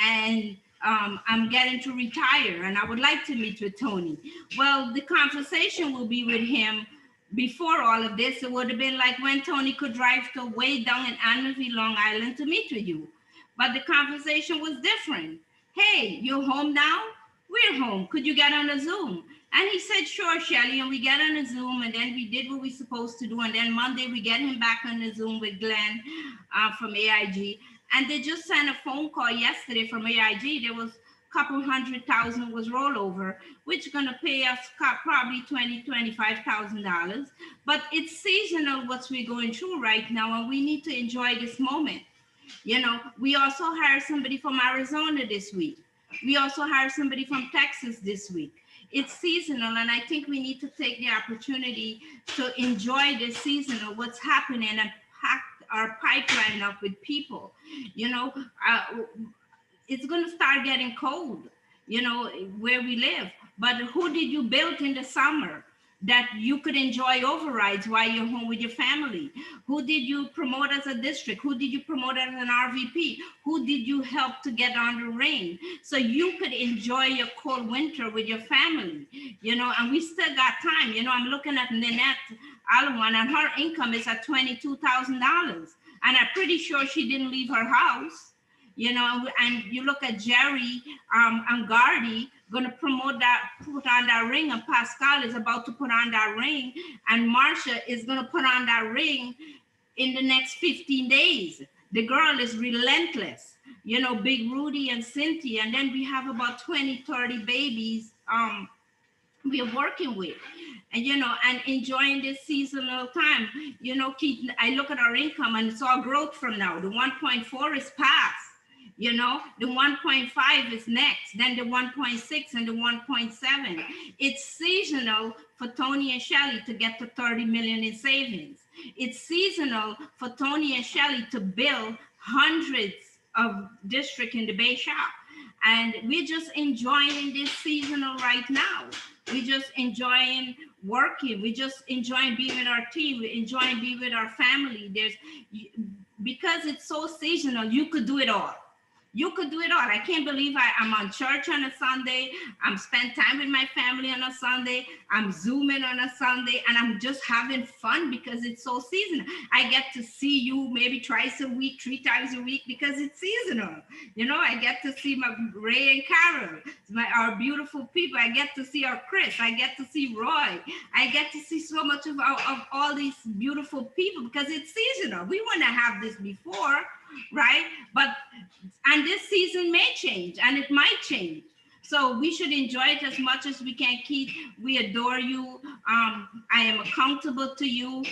E: and I'm getting to retire, and I would like to meet with Tony. Well, the conversation will be with him before all of this. It would have been like when Tony could drive to way down in Annanville, Long Island to meet with you. But the conversation was different. Hey, you're home now? We're home. Could you get on a Zoom? And he said, sure, Shelly. And we get on a Zoom, and then we did what we supposed to do. And then Monday, we get him back on the Zoom with Glenn from AIG. And they just sent a phone call yesterday from AIG. There was a couple $100,000 was rollover, which is going to pay us probably $20,000, $25,000. But it's seasonal what we're going through right now, and we need to enjoy this moment. You know, we also hired somebody from Arizona this week. We also hired somebody from Texas this week. It's seasonal, and I think we need to take the opportunity to enjoy this seasonal, what's happening, and pack our pipeline up with people. You know, it's going to start getting cold, you know, where we live. But who did you build in the summer that you could enjoy overrides while you're home with your family? Who did you promote as a district? Who did you promote as an RVP? Who did you help to get on the ring so you could enjoy your cold winter with your family? You know, and we still got time. You know, I'm looking at Nanette Alawan, and her income is at $22,000. And I'm pretty sure she didn't leave her house. You know, and you look at Jerry Angardi, going to put on that ring, and Pascal is about to put on that ring, and Marsha is going to put on that ring in the next 15 days. The girl is relentless. You know, Big Rudy and Cynthia, and then we have about 20, 30 babies we are working with, and you know, and enjoying this seasonal time. You know, Keith, I look at our income and it's all growth from now. The 1.4 is past. You know, the 1.5 is next, then the 1.6 and the 1.7. It's seasonal for Tony and Shelly to get to 30 million in savings. It's seasonal for Tony and Shelly to build hundreds of districts in the Bay Shop. And we're just enjoying this seasonal right now. We're just enjoying working. We're just enjoying being with our team. We're enjoying being with our family. Because it's so seasonal, you could do it all. You could do it all. I can't believe I'm on church on a Sunday. I'm spending time with my family on a Sunday. I'm Zooming on a Sunday, and I'm just having fun because it's so seasonal. I get to see you maybe twice a week, 3 times a week because it's seasonal. You know, I get to see my Ray and Carol, our beautiful people. I get to see our Chris. I get to see Roy. I get to see so much of all these beautiful people because it's seasonal. We wouldn't have this before, right? And this season may change, and it might change. So we should enjoy it as much as we can, Keith. We adore you. I am accountable to you.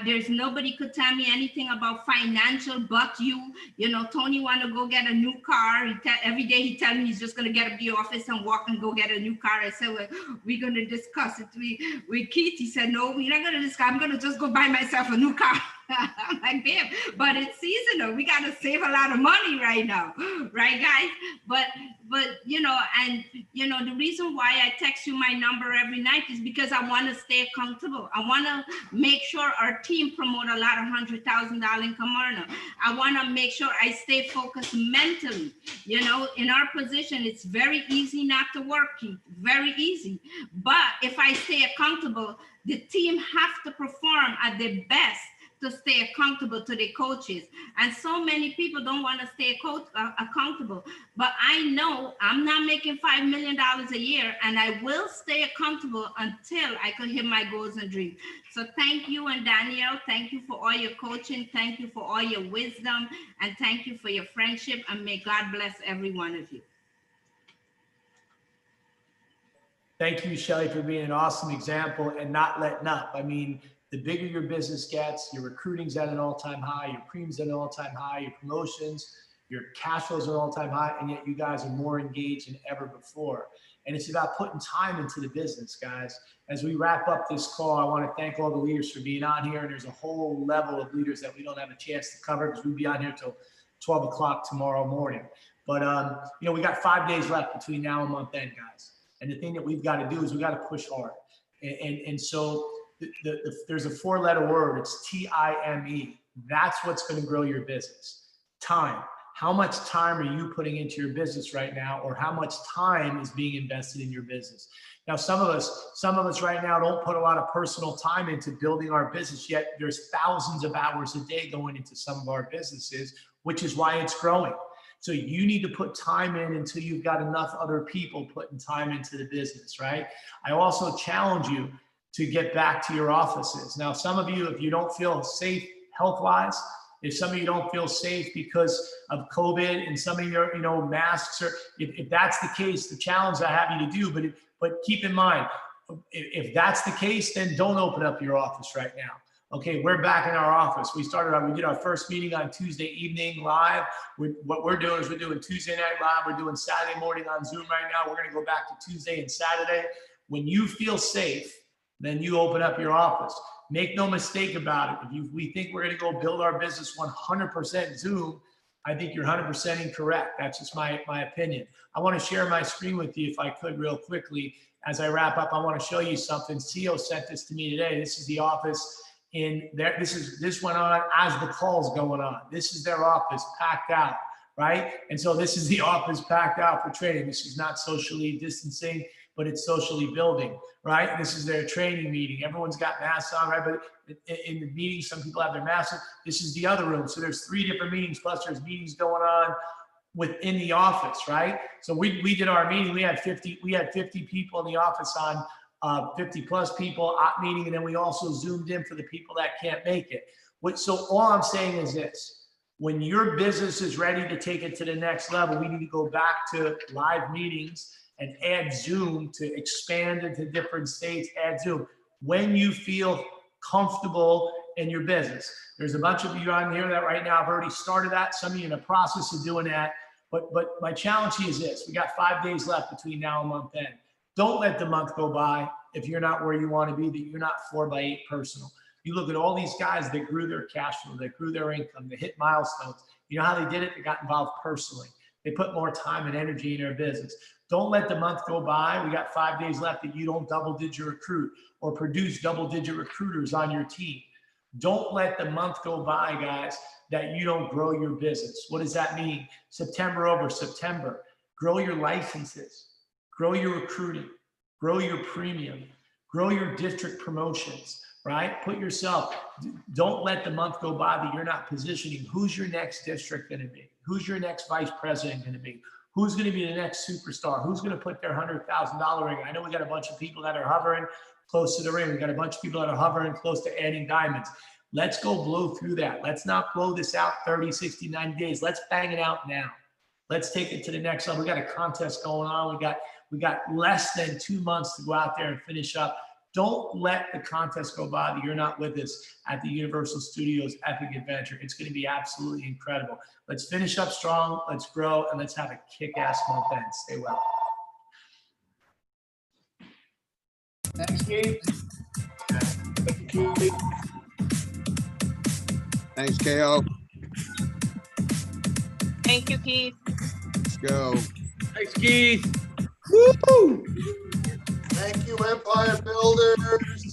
E: There's nobody could tell me anything about financial but you. You know, Tony want to go get a new car. Every day he tell me he's just going to get up the office and walk and go get a new car. I said, well, we're going to discuss it with Keith. He said, no, we're not going to discuss. I'm going to just go buy myself a new car. I'm like, babe, but it's seasonal. We got to save a lot of money right now. Right, guys? But you know, and you know, the reason why I text you my number every night is because I want to stay accountable. I want to make sure our team promote a lot of $100,000 income earner. I want to make sure I stay focused mentally. You know, in our position, it's very easy not to work, Keith, very easy. But if I stay accountable, the team have to perform at their best to stay accountable to their coaches. And so many people don't want to stay accountable. But I know I'm not making $5 million a year, and I will stay accountable until I can hit my goals and dreams. So thank you, and Danielle, thank you for all your coaching. Thank you for all your wisdom, and thank you for your friendship, and may God bless every one of you.
A: Thank you, Shelly, for being an awesome example and not letting up. I mean, the bigger your business gets, your recruiting's at an all-time high, your premium's at an all-time high, your promotions, your cash flows are all-time high, and yet you guys are more engaged than ever before. And it's about putting time into the business, guys. As we wrap up this call, I want to thank all the leaders for being on here. And there's a whole level of leaders that we don't have a chance to cover because we'll be on here till 12 o'clock tomorrow morning. But, you know, we got 5 days left between now and month end, guys. And the thing that we've got to do is we got to push hard. And so there's a 4-letter word. It's T-I-M-E. That's what's going to grow your business. Time. How much time are you putting into your business right now, or how much time is being invested in your business? Now, some of us right now don't put a lot of personal time into building our business, yet there's thousands of hours a day going into some of our businesses, which is why it's growing. So you need to put time in until you've got enough other people putting time into the business, right? I also challenge you to get back to your offices. Now, some of you, if you don't feel safe health-wise, if some of you don't feel safe because of COVID and some of your, you know, masks, or if that's the case, the challenge I have you to do, but keep in mind, if that's the case, then don't open up your office right now. Okay, we're back in our office. We did our first meeting on Tuesday evening live. What we're doing is we're doing Tuesday night live. We're doing Saturday morning on Zoom right now. We're gonna go back to Tuesday and Saturday. When you feel safe, then you open up your office. Make no mistake about it. If we think we're gonna go build our business 100% Zoom, I think you're 100% incorrect. That's just my opinion. I wanna share my screen with you if I could real quickly. As I wrap up, I wanna show you something. CEO sent this to me today. This is the office in there. This went on as the call's going on. This is their office packed out, right? And so this is the office packed out for training. This is not socially distancing, but it's socially building, right? This is their training meeting. Everyone's got masks on, right? But in the meeting, some people have their masks on. This is the other room. So there's 3 different meetings, plus there's meetings going on within the office, right? So we did our meeting. We had 50 people in the office on 50 plus people op meeting. And then we also zoomed in for the people that can't make it. So all I'm saying is this: When your business is ready to take it to the next level, we need to go back to live meetings and add Zoom to expand into different states, add Zoom. When you feel comfortable in your business. There's a bunch of you on here that right now have already started that. Some of you in the process of doing that. But my challenge to you is this. We got 5 days left between now and month end. Don't let the month go by if you're not where you want to be, that you're not 4x8 personal. You look at all these guys that grew their cash flow, that grew their income, they hit milestones. You know how they did it? They got involved personally. They put more time and energy in their business. Don't let the month go by. We got 5 days left that you don't double-digit recruit or produce double-digit recruiters on your team. Don't let the month go by, guys, that you don't grow your business. What does that mean? September over September. Grow your licenses, grow your recruiting, grow your premium, grow your district promotions, right? Put yourself, don't let the month go by that you're not positioning. Who's your next district going to be? Who's your next vice president going to be? Who's going to be the next superstar? Who's going to put their $100,000 ring? I know we got a bunch of people that are hovering close to the ring. We got a bunch of people that are hovering close to adding diamonds. Let's go blow through that. Let's not blow this out 30, 60, 90 days. Let's bang it out now. Let's take it to the next level. We got a contest going on. We got less than 2 months to go out there and finish up. Don't let the contest go by that you're not with us at the Universal Studios Epic Adventure. It's going to be absolutely incredible. Let's finish up strong. Let's grow, and let's have a kick-ass month end. Stay well.
U: Thanks, Keith.
F: Thanks, KO.
B: Thank you, Keith.
F: Let's go.
S: Thanks, Keith. Woo! Thank you, Empire Builders.